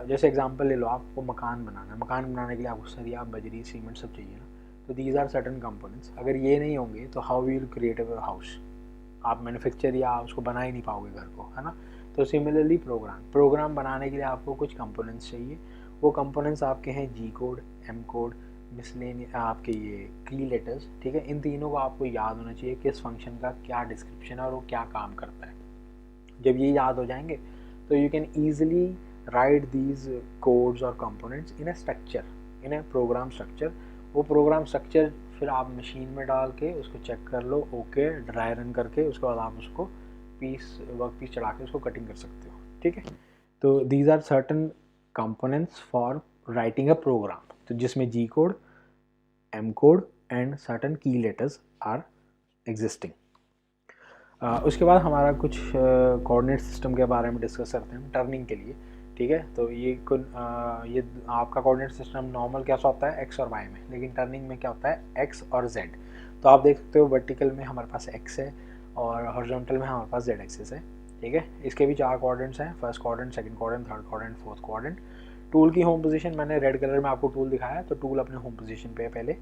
जैसे एग्जांपल ले लो, आपको मकान बनाना है, मकान बनाने के लिए आपको सरिया, बजरी, सीमेंट सब चाहिए ना, तो दीज आर सर्टन कंपोनेंट्स। अगर ये नहीं होंगे तो how will create a house. आप मैन्युफैक्चर या उसको बना ही नहीं पाओगे घर को, है ना। तो सिमिलरली प्रोग्राम बनाने के लिए आपको कुछ कंपोनेंट्स चाहिए। वो कंपोनेंट्स आपके हैं जी कोड, एम कोड, मिसलेनियस, आपके ये की लेटर्स, ठीक है। इन तीनों को आपको याद होना चाहिए किस फंक्शन का क्या डिस्क्रिप्शन है और वो क्या काम करता है। जब ये याद हो जाएंगे तो you can easily write these codes और components in a structure, in a program structure. वो प्रोग्राम स्ट्रक्चर फिर आप मशीन में डाल के उसको चेक कर लो, ओके, ड्राई रन करके उसके बाद आप उसको वर्क पीस चढ़ा के उसको कटिंग कर सकते हो, ठीक है। तो these are certain components for writing a program, तो जिसमें G code, M code and certain की लेटर्स आर एग्जिस्टिंग। उसके बाद हमारा कुछ कोऑर्डिनेट सिस्टम के बारे में डिस्कस करते हैं टर्निंग के लिए, ठीक है। तो ये आपका कोऑर्डिनेट सिस्टम नॉर्मल कैसा होता है एक्स और वाई में, लेकिन टर्निंग में क्या होता है एक्स और जेड। तो आप देख सकते हो वर्टिकल में हमारे पास एक्स है और हॉरिजॉन्टल में हमारे पास जेड एक्सिस है, ठीक है। इसके भी 4 कोऑर्डिनेट्स हैं, first quadrant, second quadrant, third quadrant, fourth quadrant. Tool की होम पोजीशन मैंने रेड कलर में आपको टूल दिखाया, तो टूल अपने होम पोजीशन पे है पहले,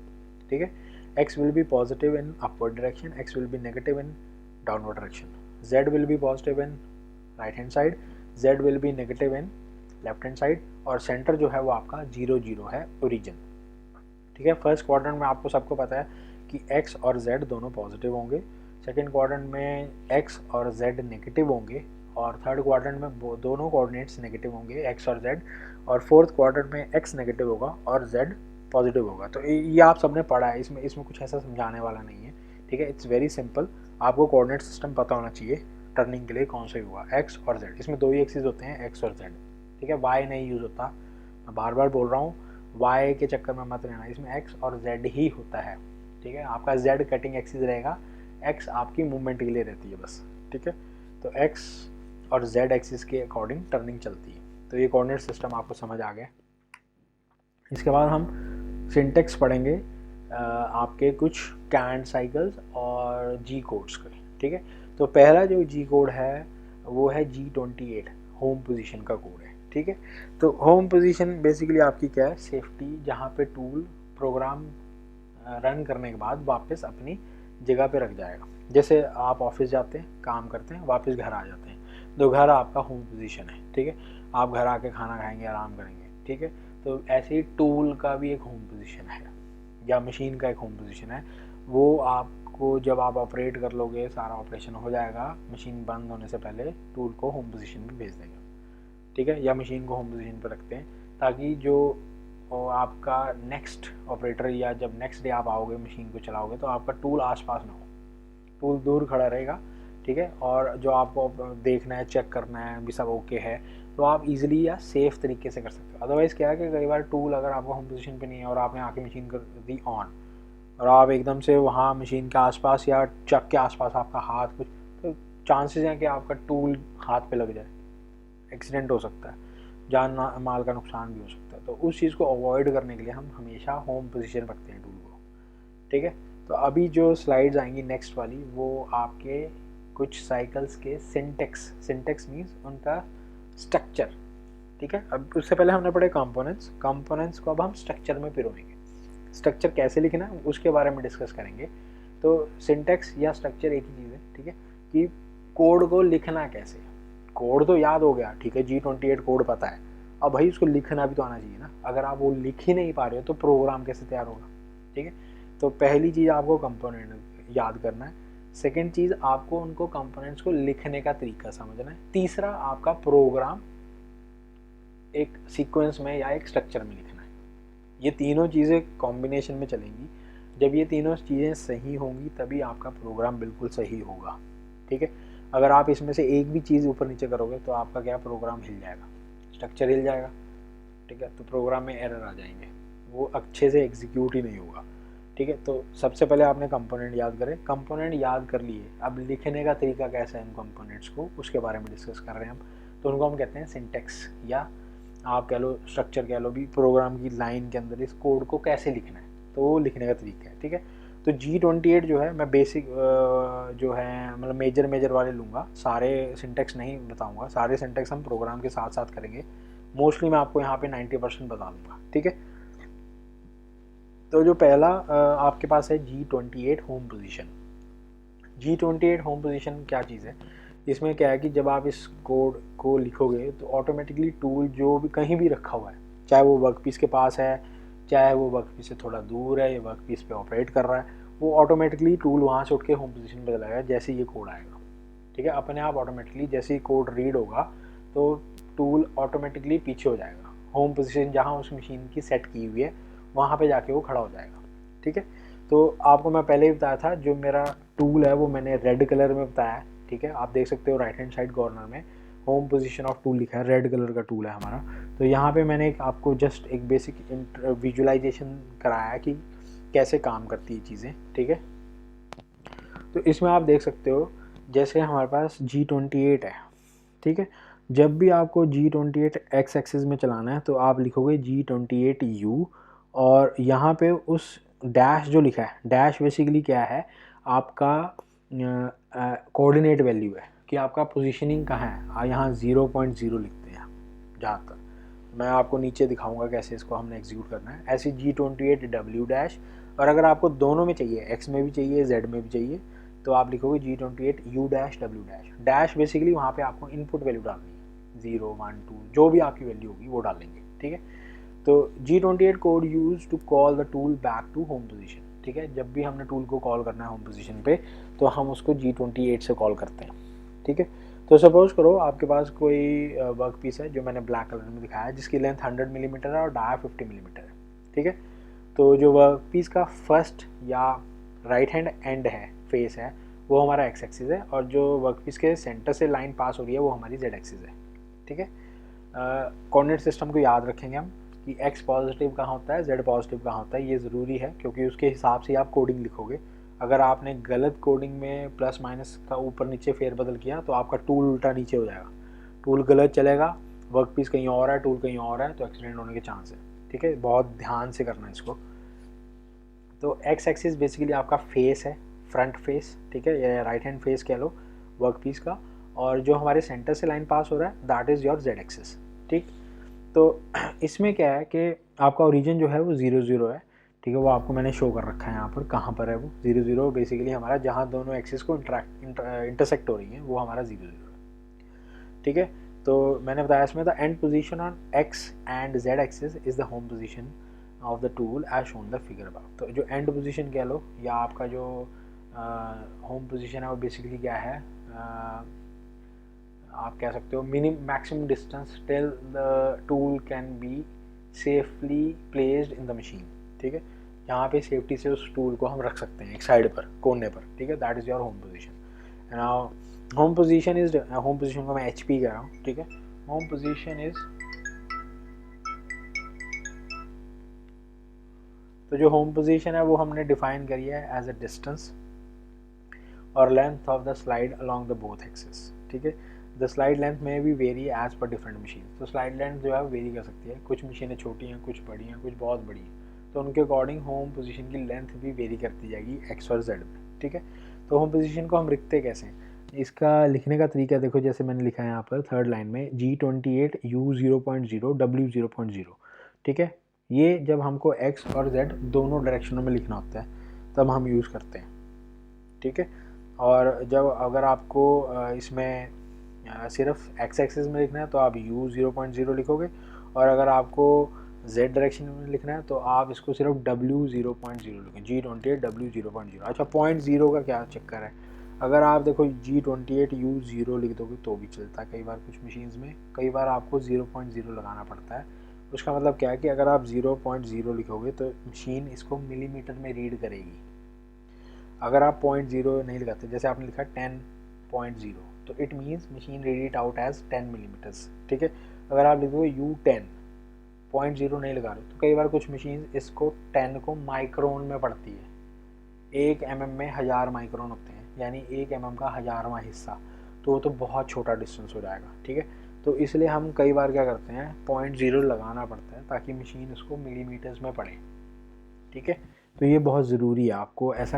ठीक है। X will be positive in upward direction, x will be negative in downward direction, z will be positive in right hand side, z will be negative in left hand side, और centre जो है वो आपका 0 0 है, origin, ठीक है। First quadrant में आपको सबको पता है कि x और z दोनों पॉजिटिव होंगे, सेकंड क्वाड्रेंट में x और z नेगेटिव होंगे, और थर्ड क्वाड्रेंट में दोनों कोऑर्डिनेट्स नेगेटिव होंगे x और z, और फोर्थ क्वाड्रेंट में x नेगेटिव होगा और z पॉजिटिव होगा। तो ये आप सबने पढ़ा है, इसमें कुछ ऐसा समझाने वाला नहीं है, ठीक है। इट्स वेरी सिंपल, आपको कोऑर्डिनेट सिस्टम पता होना चाहिए टर्निंग के लिए कौन सा हुआ, एक्स और जेड। इसमें 2 ही एक्सिस होते हैं, एक्स और जेड, ठीक है। वाई नहीं यूज़ होता, मैं बार बार बोल रहा हूँ, वाई के चक्कर में मत रहना, इसमें एक्स और जेड ही होता है, ठीक है। आपका जेड कटिंग एक्सिस रहेगा, एक्स आपकी मूवमेंट के लिए रहती है बस, ठीक है। तो एक्स और जेड एक्सिस के अकॉर्डिंग टर्निंग चलती है। तो ये कोऑर्डिनेट सिस्टम आपको समझ आ गया। इसके बाद हम सिंटेक्स पढ़ेंगे आपके कुछ कैंट साइकिल्स और जी कोड्स के, ठीक है। तो पहला जो जी कोड है वो है G28, होम पोजीशन का कोड है, ठीक है। तो होम पोजीशन बेसिकली आपकी क्या है, सेफ्टी, जहाँ पे टूल प्रोग्राम रन करने के बाद वापस अपनी जगह पे रख जाएगा। जैसे आप ऑफिस जाते हैं, काम करते हैं, वापस घर आ जाते हैं, तो घर आपका होम पोजीशन है, ठीक है। आप घर आके खाना खाएंगे, आराम करेंगे, ठीक है। तो ऐसे ही टूल का भी एक होम पोजीशन है या मशीन का एक होम पोजीशन है। वो आपको जब आप ऑपरेट कर लोगे, सारा ऑपरेशन हो जाएगा, मशीन बंद होने से पहले टूल को होम पोजीशन में भेज देंगे, ठीक है, या मशीन को होम पोजीशन पर रखते हैं, ताकि जो आपका नेक्स्ट ऑपरेटर या जब नेक्स्ट डे आप आओगे मशीन को चलाओगे तो आपका टूल आसपास ना हो, टूल दूर खड़ा रहेगा, ठीक है। और जो आपको देखना है, चेक करना है भी सब ओके है, तो आप इजीली या सेफ तरीके से कर सकते हो। अदरवाइज़ क्या है कि कई बार टूल अगर आपका होम पोजीशन पे नहीं है और आपने आके मशीन कर दी ऑन, और आप एकदम से वहाँ मशीन के आसपास या चक के आसपास आपका हाथ कुछ, तो चांसेस हैं कि आपका टूल हाथ पे लग जाए, एक्सीडेंट हो सकता है, जान माल का नुकसान भी हो सकता है। तो उस चीज़ को अवॉइड करने के लिए हम हमेशा होम पोजीशन रखते हैं टूल को, ठीक है। तो अभी जो स्लाइड्स आएंगी नेक्स्ट वाली, वो आपके कुछ साइकिल्स के सिंटेक्स मीन्स उनका स्ट्रक्चर, ठीक है। अब उससे पहले हमने पढ़े कंपोनेंट्स को अब हम स्ट्रक्चर में पिरोएंगे। स्ट्रक्चर कैसे लिखना है उसके बारे में डिस्कस करेंगे। तो सिंटेक्स या स्ट्रक्चर एक ही चीज़ है, ठीक है, कि कोड को लिखना कैसे। कोड तो याद हो गया, ठीक है, G28 कोड पता है, अब भाई उसको लिखना भी तो आना चाहिए ना। अगर आप वो लिख ही नहीं पा रहे हो तो प्रोग्राम कैसे तैयार होगा, ठीक है। तो पहली चीज़ आपको कंपोनेंट याद करना है, सेकेंड चीज़ आपको उनको कंपोनेंट्स को लिखने का तरीका समझना है, तीसरा आपका प्रोग्राम एक सीक्वेंस में या एक स्ट्रक्चर में लिखना है। ये तीनों चीज़ें कॉम्बिनेशन में चलेंगी। जब ये तीनों चीज़ें सही होंगी तभी आपका प्रोग्राम बिल्कुल सही होगा, ठीक है। अगर आप इसमें से एक भी चीज़ ऊपर नीचे करोगे तो आपका क्या प्रोग्राम हिल जाएगा, स्ट्रक्चर हिल जाएगा, ठीक है। तो प्रोग्राम में एरर आ जाएंगे, वो अच्छे से एग्जीक्यूट ही नहीं होगा, ठीक है। तो सबसे पहले आपने कंपोनेंट याद करें, कंपोनेंट याद कर लिए, अब लिखने का तरीका कैसा है इन कंपोनेंट्स को, उसके बारे में डिस्कस कर रहे हैं हम। तो उनको हम कहते हैं सिंटेक्स, या आप कह लो स्ट्रक्चर कह लो भी, प्रोग्राम की लाइन के अंदर इस कोड को कैसे लिखना है, तो वो लिखने का तरीका है, ठीक है। तो G28 जो है मैं बेसिक जो है मतलब मेजर वाले लूँगा, सारे सिंटेक्स नहीं बताऊँगा, सारे सिंटेक्स हम प्रोग्राम के साथ साथ करेंगे। मोस्टली मैं आपको यहाँ पे 90% बता दूँगा, ठीक है। तो जो पहला आपके पास है G28 home position, G28 home position क्या चीज़ है, इसमें क्या है कि जब आप इस कोड को लिखोगे तो ऑटोमेटिकली टूल जो भी कहीं भी रखा हुआ है, चाहे वो वर्क पीस के पास है, चाहे वो वर्क पीस से थोड़ा दूर है या वर्क पीस पे ऑपरेट कर रहा है, वो ऑटोमेटिकली टूल वहाँ से उठ के होम पोजीशन पे चला जाएगा जैसे ये कोड आएगा। ठीक है, अपने आप ऑटोमेटिकली जैसे ही कोड रीड होगा तो टूल ऑटोमेटिकली पीछे हो जाएगा, होम पोजीशन जहाँ उस मशीन की सेट की हुई है वहाँ पे जाके वो खड़ा हो जाएगा। ठीक है, तो आपको मैं पहले ही बताया था, जो मेरा टूल है वो मैंने रेड कलर में बताया। ठीक है, आप देख सकते हो राइट हैंड साइड कॉर्नर में होम पोजीशन ऑफ टूल लिखा है, रेड कलर का टूल है हमारा। तो यहाँ पे मैंने आपको जस्ट एक बेसिक विजुअलाइजेशन कराया कि कैसे काम करती है चीज़ें। ठीक है, तो इसमें आप देख सकते हो जैसे हमारे पास G28 है। ठीक है, जब भी आपको G28 एक्स एक्सिस में चलाना है तो आप लिखोगे G28U, और यहाँ पे उस डैश जो लिखा है, डैश बेसिकली क्या है, आपका कोऑर्डिनेट वैल्यू है कि आपका पोजीशनिंग कहाँ है। यहाँ 0.0 लिखते हैं जहाँ तक मैं आपको नीचे दिखाऊंगा कैसे इसको हमने एग्जीक्यूट करना है। ऐसे G28W डैश, और अगर आपको दोनों में चाहिए, एक्स में भी चाहिए जेड में भी चाहिए, तो आप लिखोगे G28U dash W dash. Dash basically वहाँ पे आपको इनपुट वैल्यू डालनी है, 0 1 2 जो भी आपकी वैल्यू होगी वो डालेंगे। ठीक है, तो G28 code use to call the tool back to home position. ठीक है, जब भी हमने टूल को कॉल करना है होम पोजीशन पे तो हम उसको G28 से कॉल करते हैं। ठीक है, तो सपोज करो आपके पास कोई वर्क पीस है जो मैंने ब्लैक कलर में दिखाया है, जिसकी लेंथ 100 मिलीमीटर है और डाया 50 मिलीमीटर है। ठीक है, तो जो वर्क पीस का फर्स्ट या राइट हैंड एंड है, फेस है, वो हमारा एक्स एक्सिस है, और जो वर्क पीस के सेंटर से लाइन पास हो रही है वो हमारी जेड एक्सिस है। ठीक है, कोऑर्डिनेट सिस्टम को याद रखेंगे हम कि एक्स पॉजिटिव कहाँ होता है, जेड पॉजिटिव कहाँ होता है, ये ज़रूरी है क्योंकि उसके हिसाब से आप कोडिंग लिखोगे। अगर आपने गलत कोडिंग में प्लस माइनस का ऊपर नीचे फेरबदल किया तो आपका टूल उल्टा नीचे हो जाएगा, टूल गलत चलेगा, वर्क पीस कहीं और है, टूल कहीं और है, तो एक्सीडेंट होने के चांस है। ठीक है, बहुत ध्यान से करना है इसको। तो एक्स एक्सिस बेसिकली आपका फेस है, फ्रंट फेस। ठीक है, या राइट हैंड फेस कह लो वर्क पीस का, और जो हमारे सेंटर से लाइन पास हो रहा है that is your Z axis. ठीक, तो इसमें क्या है कि आपका ओरिजिन जो है वो 0 0 है। ठीक है, वो आपको मैंने शो कर रखा है यहाँ पर, कहाँ पर है वो 0 0, बेसिकली हमारा जहाँ दोनों एक्सिस को इंटरसेक्ट हो रही है वो हमारा 0 0 है। ठीक है, तो मैंने बताया इसमें the end position on X and Z axis is the home position of the tool as shown the figure above. तो जो एंड पोजीशन कह लो या आपका जो होम पोजीशन है वो बेसिकली क्या है, आप कह सकते हो maximum distance till the tool can be safely placed in the machine. ठीक है, यहाँ पे सेफ्टी से उस टूल को हम रख सकते हैं एक साइड पर, कोने पर। ठीक है, that is your home position. Now home position is, home position को मैं HP कह रहा हूँ। ठीक है, होम पोजीशन इज, तो जो होम पोजीशन है वो हमने डिफाइन करी है एज अ डिस्टेंस और length of the slide along the both axis. ठीक है, द स्लाइड लेंथ में भी vary as per different machine. तो स्लाइड लेंथ जो है वो वेरी कर सकती है, कुछ मशीनें छोटी हैं, कुछ बड़ी हैं, कुछ बहुत बड़ी हैं, तो उनके अकॉर्डिंग होम पोजीशन की लेंथ भी वेरी करती जाएगी एक्स और जेड में। ठीक है, तो होम पोजीशन को हम लिखते कैसे हैं, इसका लिखने का तरीका देखो, जैसे मैंने लिखा है यहाँ पर थर्ड लाइन में G28U 0.0 W 0.0। ठीक है, ये जब हमको एक्स और जेड दोनों डायरेक्शनों में लिखना होता है तब हम यूज़ करते हैं। ठीक है, और जब अगर आपको इसमें सिर्फ एक्स एक्सिस में लिखना है तो आप U 0.0 लिखोगे, और अगर आपको Z डायरेक्शन में लिखना है तो आप इसको सिर्फ W 0.0 लिखें, G28 W 0.0। अच्छा, 0.0 का क्या चक्कर है, अगर आप देखो G28U 0 लिख दोगे तो भी चलता है कई बार कुछ मशीन्स में, कई बार आपको 0.0 लगाना पड़ता है। उसका मतलब क्या है कि अगर आप 0.0 लिखोगे तो मशीन इसको मिलीमीटर में रीड करेगी। अगर आप 0.0 नहीं लगाते, जैसे आपने लिखा 10.0, तो it means machine read it out as 10 millimetres. ठीक है, अगर आप लिखोगे U10 0.0 नहीं लगा रहे तो कई बार कुछ मशीन इसको 10 को माइक्रोन में पढ़ती है, 1 mm में 1000 माइक्रोन होते हैं, यानी 1 mm का 1000वां हिस्सा, तो वो तो बहुत छोटा डिस्टेंस हो जाएगा। ठीक है, तो इसलिए हम कई बार क्या करते हैं 0.0 लगाना पड़ता है ताकि मशीन उसको मिलीमीटर्स में पढ़े। ठीक है, तो ये बहुत ज़रूरी है, आपको ऐसा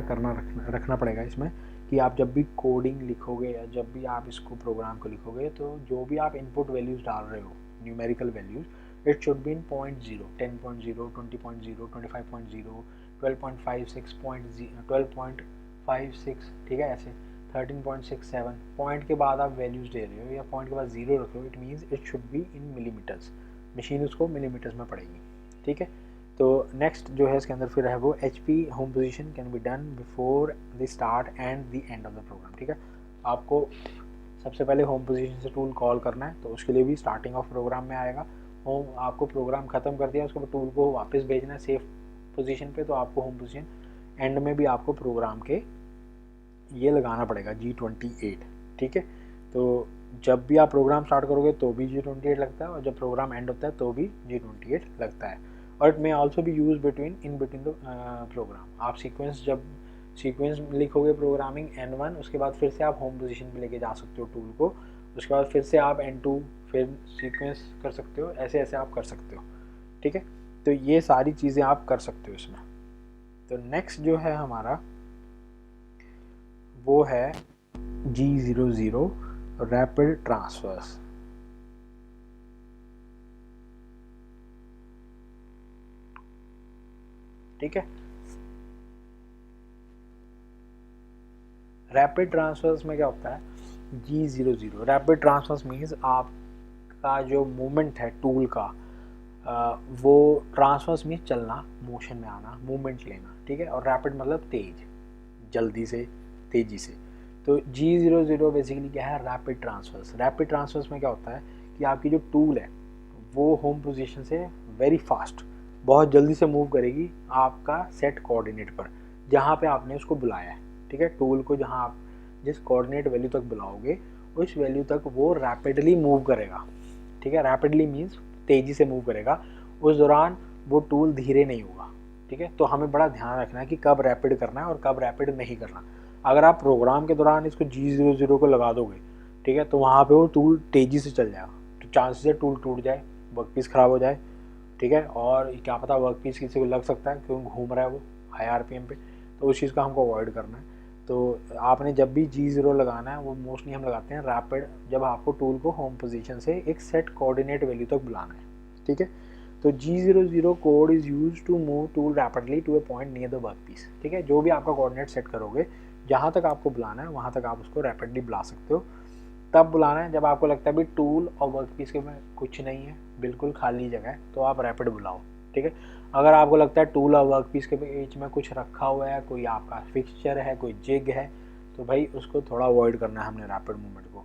रखना पड़ेगा इसमें कि आप जब भी कोडिंग लिखोगे या जब भी आप इसको प्रोग्राम को लिखोगे तो जो भी आप इनपुट वैल्यूज़ डाल रहे हो, numerical values, it should be in 0.0, 10.0, 20.0, 25.0, 12.56, 12.56। ठीक है, ऐसे 13.67 पॉइंट के बाद आप वैल्यूज़ दे रहे हो या पॉइंट के बाद ज़ीरो रख रहे हो, it means it should be in millimetres, machine उसको मिलीमीटर्स में पड़ेगी, ठीक है। तो नेक्स्ट जो है इसके अंदर फिर है वो HP home position can be done before the start and the end of the program, ठीक है। आपको सबसे पहले होम पोजीशन से टूल कॉल करना है, तो उसके लिए भी स्टार्टिंग ऑफ प्रोग्राम में आएगा। होम आपको प्रोग्राम ख़त्म कर दिया, उसके बाद टूल को वापस भेजना है सेफ पोजीशन पे, तो आपको होम पोजीशन एंड में भी आपको प्रोग्राम के ये लगाना पड़ेगा G28, ठीक है। तो जब भी आप प्रोग्राम स्टार्ट करोगे तो भी G28 लगता है, और जब प्रोग्राम एंड होता है तो भी G28 लगता है। और it may also be use in between the program. आप सीक्वेंस लिखोगे प्रोग्रामिंग N1, उसके बाद फिर से आप होम पोजीशन पे लेके जा सकते हो टूल को, उसके बाद फिर से आप N2 फिर सीक्वेंस कर सकते हो, ऐसे ऐसे आप कर सकते हो, ठीक है। तो ये सारी चीज़ें आप कर सकते हो इसमें। तो नेक्स्ट जो है हमारा वो है G00 रैपिड ट्रांसफर्स, ठीक है। रैपिड ट्रांसफर्स में क्या होता है, G00 रैपिड ट्रांसफर्स मीन्स आपका जो मूवमेंट है टूल का वो ट्रांसफर्स मीन्स चलना, मोशन में आना, मूवमेंट लेना, ठीक है। और रैपिड मतलब तेज, जल्दी से, तेजी से। तो G00 बेसिकली क्या है, रैपिड ट्रांसफर्स। रैपिड ट्रांसफर्स में क्या होता है कि आपकी जो टूल है वो होम पोजीशन से वेरी फास्ट, बहुत जल्दी से मूव करेगी आपका सेट कोऑर्डिनेट पर जहाँ पे आपने उसको बुलाया है, ठीक है। टूल को जहाँ आप जिस कोऑर्डिनेट वैल्यू तक बुलाओगे उस वैल्यू तक वो रैपिडली मूव करेगा, ठीक है। रैपिडली मीन्स तेज़ी से मूव करेगा, उस दौरान वो टूल धीरे नहीं होगा, ठीक है। तो हमें बड़ा ध्यान रखना है कि कब रैपिड करना है और कब रैपिड नहीं करना। अगर आप प्रोग्राम के दौरान इसको G00 को लगा दोगे, ठीक है, तो वहाँ पे वो टूल तेज़ी से चल जाएगा, तो चांसेस है टूल टूट जाए, वर्क पीस ख़राब हो जाए, ठीक है। और क्या पता वर्क पीस किसी को लग सकता है क्योंकि घूम रहा है वो हाई RPM पे, तो उस चीज़ का हमको अवॉइड करना है। तो आपने जब भी G0 लगाना है वो मोस्टली हम लगाते हैं रैपिड, जब आपको टूल को होम पोजीशन से एक सेट कोऑर्डिनेट वैल्यू तक बुलाना है, ठीक है। तो G00 code is use to move tool rapidly to a point near the work piece, ठीक है। जो भी आपका कोऑर्डिनेट सेट करोगे, जहाँ तक आपको बुलाना है वहाँ तक आप उसको रैपिडली बुला सकते हो। तब बुलाना है जब आपको लगता है भी टूल और वर्क पीस के में कुछ नहीं है, बिल्कुल खाली जगह है, तो आप रैपिड बुलाओ, ठीक है। अगर आपको लगता है टूल और वर्क पीस के बीच में कुछ रखा हुआ है, कोई आपका फिक्सचर है, कोई जिग है, तो भाई उसको थोड़ा अवॉइड करना है हमने रैपिड मूवमेंट को,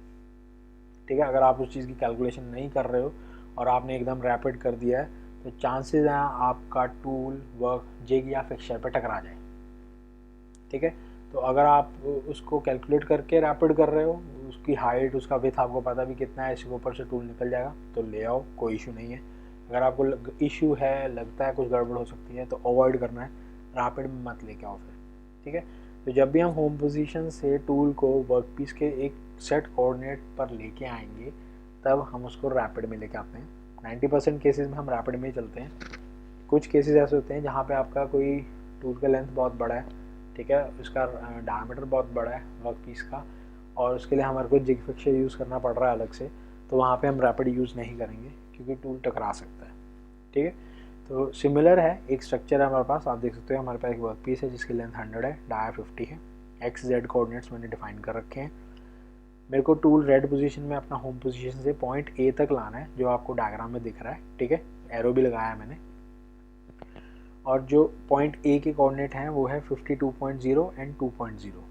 ठीक है। अगर आप उस चीज़ की कैलकुलेशन नहीं कर रहे हो और आपने एकदम रैपिड कर दिया है, तो चांसेस हैं आपका टूल, वर्क, जिग या फिक्सचर पे टकरा जाए, ठीक है। तो अगर आप उसको कैलकुलेट करके रैपिड कर रहे हो, उसकी हाइट, उसका विथ आपको पता भी कितना है, इसके ऊपर से टूल निकल जाएगा, तो ले आओ, कोई इशू नहीं है। अगर आपको इशू है, लगता है कुछ गड़बड़ हो सकती है, तो अवॉइड करना है, रैपिड में मत लेके आओ फिर, ठीक है। तो जब भी हम होम पोजीशन से टूल को वर्क पीस के एक सेट कोऑर्डिनेट पर लेके आएंगे, तब हम उसको रैपिड में लेके आते हैं। 90% केसेस में हम रैपिड में ही चलते हैं। कुछ केसेस ऐसे होते हैं जहाँ पे आपका कोई टूल का लेंथ बहुत बड़ा है, ठीक है, उसका डायमीटर बहुत बड़ा है वर्क पीस का, और उसके लिए हमारे को जिग फिक्सचर यूज़ करना पड़ रहा है अलग से, तो वहाँ पे हम रैपिड यूज़ नहीं करेंगे क्योंकि टूल टकरा सकता है, ठीक है। तो सिमिलर है, एक स्ट्रक्चर है हमारे पास, आप देख सकते हो हमारे पास एक वर्क पीस है जिसकी लेंथ 100 है, डाया 50 है, XZ कोऑर्डिनेट्स मैंने डिफाइन कर रखे हैं। मेरे को टूल रेड पोजीशन में अपना होम पोजीशन से पॉइंट A तक लाना है, जो आपको डायग्राम में दिख रहा है, ठीक है, एरो भी लगाया है मैंने। और जो पॉइंट A के कोऑर्डिनेट हैं वो है 52.0 एंड 2.0,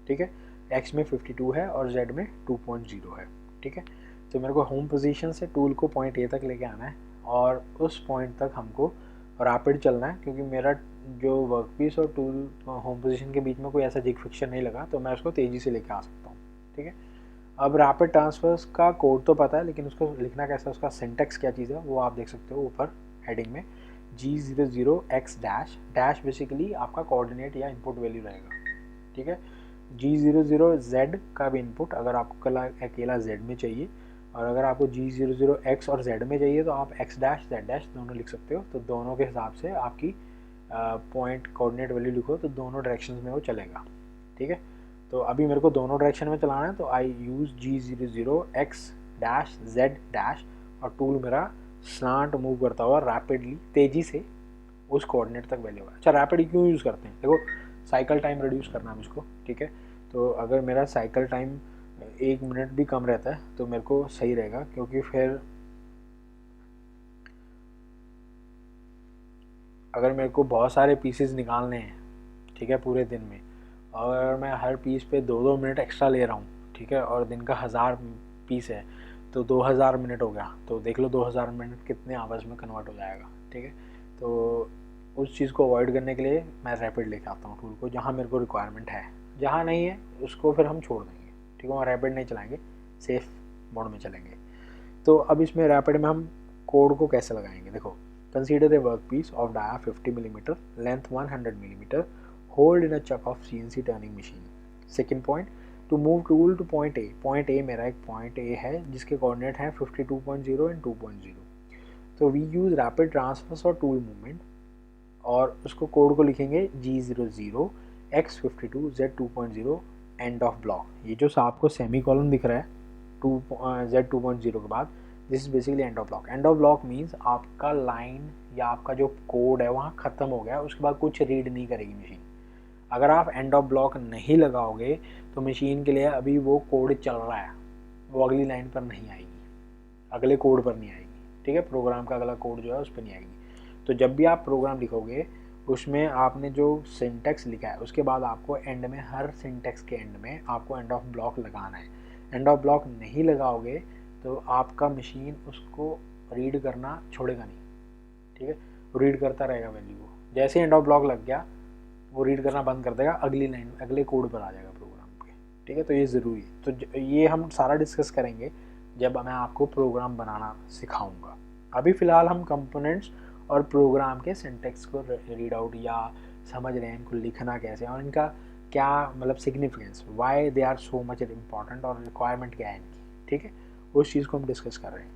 ठीक है। X में 52 है और Z में 2.0 है, ठीक है। तो मेरे को होम पोजीशन से टूल को पॉइंट A तक लेके आना है और उस पॉइंट तक हमको रैपिड चलना है, क्योंकि मेरा जो वर्क पीस और टूल होम पोजीशन के बीच में कोई ऐसा जिग फिक्सचर नहीं लगा, तो मैं उसको तेज़ी से लेके आ सकता हूँ, ठीक है। अब रैपिड ट्रांसफर्स का कोड तो पता है, लेकिन उसको लिखना कैसा, उसका सिंटेक्स क्या चीज़ है वो आप देख सकते हो ऊपर हेडिंग में, G00X डैश, डैश बेसिकली आपका कोऑर्डिनेट या इनपुट वैल्यू रहेगा, ठीक है। G00Z का भी इनपुट अगर आपको अकेला Z में चाहिए, और अगर आपको G00X और Z में चाहिए तो आप X डैश Z डैश दोनों लिख सकते हो। तो दोनों के हिसाब से आपकी पॉइंट कोऑर्डिनेट वैल्यू लिखो तो दोनों डायरेक्शंस में वो चलेगा, ठीक है। तो अभी मेरे को दोनों डायरेक्शन में चलाना है, तो I use G00X dash Z dash, और टूल मेरा स्लांट मूव करता हुआ रैपिडली, तेज़ी से उस कोऑर्डिनेट तक वैल्यू होगा। अच्छा, रैपिड क्यों यूज़ करते हैं, देखो साइकिल टाइम रिड्यूस करना है मुझको, ठीक है। तो अगर मेरा साइकिल टाइम 1 मिनट भी कम रहता है तो मेरे को सही रहेगा, क्योंकि फिर अगर मेरे को बहुत सारे पीसेस निकालने हैं, ठीक है, पूरे दिन में, और मैं हर पीस पे 2-2 मिनट एक्स्ट्रा ले रहा हूँ, ठीक है, और दिन का 1000 पीस है तो 2000 मिनट हो गया, तो देख लो 2000 मिनट कितने आवर्स में कन्वर्ट हो जाएगा, ठीक है। तो उस चीज़ को अवॉइड करने के लिए मैं रैपिड लेके आता हूँ टूल को, जहाँ मेरे को रिक्वायरमेंट है। जहाँ नहीं है उसको फिर हम छोड़ देंगे, ठीक है, वहाँ रैपिड नहीं चलाएंगे, सेफ मोड में चलेंगे। तो अब इसमें रैपिड में हम कोड को कैसे लगाएंगे, देखो, consider a work piece of dia 50 millimetre, length 100 millimetre, hold in a chuck of CNC turning machine. Second point, to move tool to point A. Point A मेरा एक पॉइंट ए है जिसके कोऑर्डिनेट हैं 52.0 and 2.0। तो we use rapid transverse और tool movement, और उसको code को लिखेंगे G00 X52 Z2.0 end of block. ये जो आपको सेमी कॉलन दिख रहा है Z2.0 के बाद, this is basically end of block. End of block means आपका लाइन या आपका जो कोड है वहाँ ख़त्म हो गया, उसके बाद कुछ रीड नहीं करेगी मशीन। अगर आप एंड ऑफ ब्लॉक नहीं लगाओगे तो मशीन के लिए अभी वो कोड चल रहा है, वो अगली लाइन पर नहीं आएगी, अगले कोड पर नहीं आएगी, ठीक है, प्रोग्राम का अगला कोड जो है उस पर नहीं आएगी। तो जब भी आप प्रोग्राम लिखोगे उसमें आपने जो सिंटेक्स लिखा है उसके बाद आपको एंड में, हर सिंटेक्स के एंड में आपको एंड ऑफ ब्लॉक लगाना है। एंड ऑफ ब्लॉक नहीं लगाओगे तो आपका मशीन उसको रीड करना छोड़ेगा नहीं, ठीक है, वो रीड करता रहेगा वैल्यू को। जैसे एंड ऑफ ब्लॉक लग गया वो रीड करना बंद कर देगा, अगली लाइन अगले कोड पर आ जाएगा प्रोग्राम के, ठीक है। तो ये ज़रूरी है। तो ये हम सारा डिस्कस करेंगे जब मैं आपको प्रोग्राम बनाना सिखाऊंगा। अभी फ़िलहाल हम कंपोनेंट्स और प्रोग्राम के सिंटेक्स को रीड आउट या समझ रहे हैं, इनको लिखना कैसे और इनका क्या मतलब significance, why they are so much important और रिक्वायरमेंट क्या है इनकी, ठीक है, उस चीज़ को हम डिस्कस कर रहे हैं।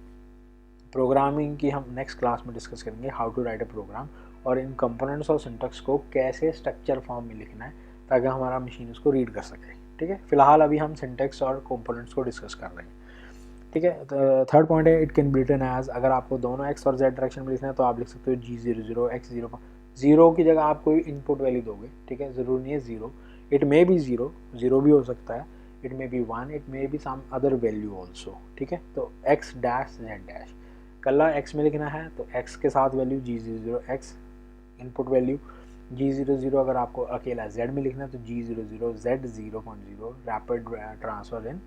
प्रोग्रामिंग की हम नेक्स्ट क्लास में डिस्कस करेंगे, how to write a program, और इन कंपोनेंट्स और सिंटेक्स को कैसे स्ट्रक्चर फॉर्म में लिखना है ताकि हमारा मशीन उसको रीड कर सके, ठीक है। फिलहाल अभी हम सिंटेक्स और कंपोनेंट्स को डिस्कस कर रहे हैं, ठीक है। थर्ड पॉइंट है, it can be written as, अगर आपको दोनों एक्स और जेड डायरेक्शन में लिखना है तो आप लिख सकते हो G00 X0। जीरो की जगह आप कोई इनपुट वैल्यू दोगे, ठीक है, ज़रूरी नहीं है zero, it may be zero भी हो सकता है, it may be 1, it may be some other value also, ठीक है। तो X डैश Z डैश, कल्ला X में लिखना है तो X के साथ value G00 X input value, G00 अगर आपको अकेला Z में लिखना है तो G00 Z0.0 rapid transfer in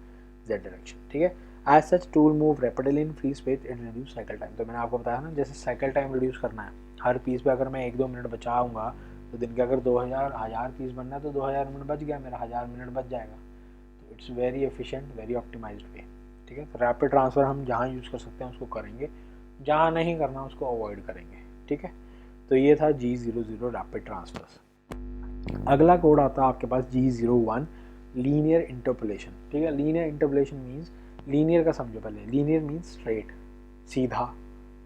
Z direction, ठीक है। As such tool move rapidly in free space, it reduce cycle time. तो मैंने आपको बताया ना, जैसे साइकिल टाइम रिड्यूस करना है, हर पीस पे अगर मैं 1-2 मिनट बचाऊंगा तो दिन के अगर 1000 पीस बनना है तो 2000 मिनट बच गया, मेरा 1000 मिनट बच जाएगा। तो it's very efficient, very optimized way, ठीक है। तो रैपिड ट्रांसफ़र हम जहाँ यूज़ कर सकते हैं उसको करेंगे, जहाँ नहीं करना उसको अवॉइड करेंगे, ठीक है। तो ये था G00 रैपिड ट्रांसफर। अगला कोड आता है आपके पास G01 लीनियर इंटरपोलेशन, ठीक है। लीनियर इंटरपोलेशन मीन्स, लीनियर का समझो पहले, लीनियर मीन्स स्ट्रेट, सीधा,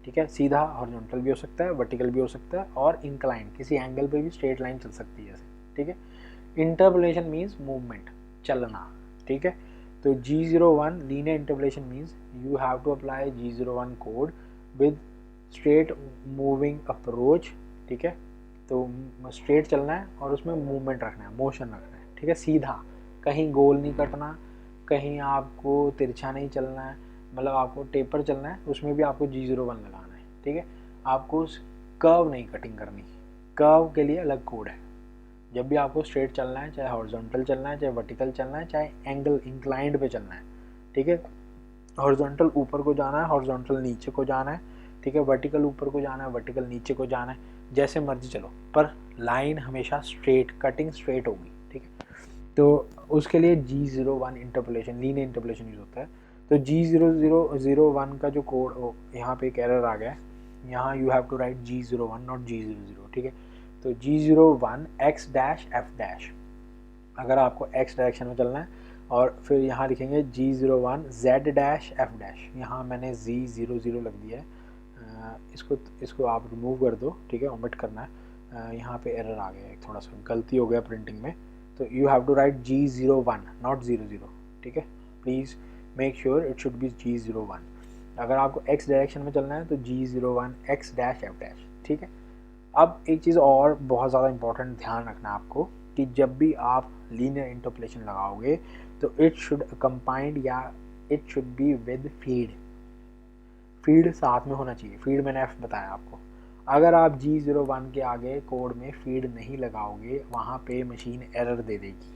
ठीक है। सीधा हॉरिजॉन्टल भी हो सकता है, वर्टिकल भी हो सकता है, और इंक्लाइन, किसी एंगल पे भी स्ट्रेट लाइन चल सकती है ऐसे, ठीक है। इंटरपोलेशन मीन्स मूवमेंट, चलना, ठीक है। तो G01 linear interpolation means you have to apply G01 code with straight moving approach, ठीक है। तो स्ट्रेट चलना है और उसमें मूवमेंट रखना है, मोशन रखना है, ठीक है, सीधा, कहीं गोल नहीं कटना, कहीं आपको तिरछा नहीं चलना है, मतलब आपको टेपर चलना है, उसमें भी आपको G01 लगाना है, ठीक है। आपको कर्व नहीं कटिंग करनी, कर्व के लिए अलग कोड है। जब भी आपको स्ट्रेट चलना है, चाहे हॉरिजॉन्टल चलना है, चाहे वर्टिकल चलना है, चाहे एंगल इंक्लाइंड पे चलना है, ठीक है। हॉरिजॉन्टल ऊपर को जाना है, हॉरिजॉन्टल नीचे को जाना है, ठीक है। वर्टिकल ऊपर को जाना है, वर्टिकल नीचे को जाना है, जैसे मर्जी चलो, पर लाइन हमेशा स्ट्रेट, कटिंग स्ट्रेट होगी, ठीक है। तो उसके लिए G01 interpolation, linear interpolation use होता है। तो G0001 का जो कोड, यहाँ पे एक एरर आ गया है, यहाँ you have to write G01 not G00, ठीक है। तो G01 X dash F dash, अगर आपको X डायरेक्शन में चलना है, और फिर यहाँ लिखेंगे G01 Z dash F dash, यहाँ मैंने Z00 लग दिया है, इसको आप रिमूव कर दो, ठीक है, ओमिट करना है। यहाँ पे एरर आ गया है, थोड़ा सा गलती हो गया प्रिंटिंग में, तो you have to write G01 not 00, ठीक है। Please make sure it should be G01। अगर आपको X डायरेक्शन में चलना है तो G01 X dash F dash, ठीक है। अब एक चीज़ और बहुत ज़्यादा इंपॉर्टेंट ध्यान रखना है आपको, कि जब भी आप लीनियर इंटरपोलेशन लगाओगे तो इट शुड कंबाइंड या it should be with feed. Feed साथ में होना चाहिए। फीड मैंने एफ बताया आपको। अगर आप G01 के आगे कोड में फीड नहीं लगाओगे वहाँ पे मशीन एरर दे देगी।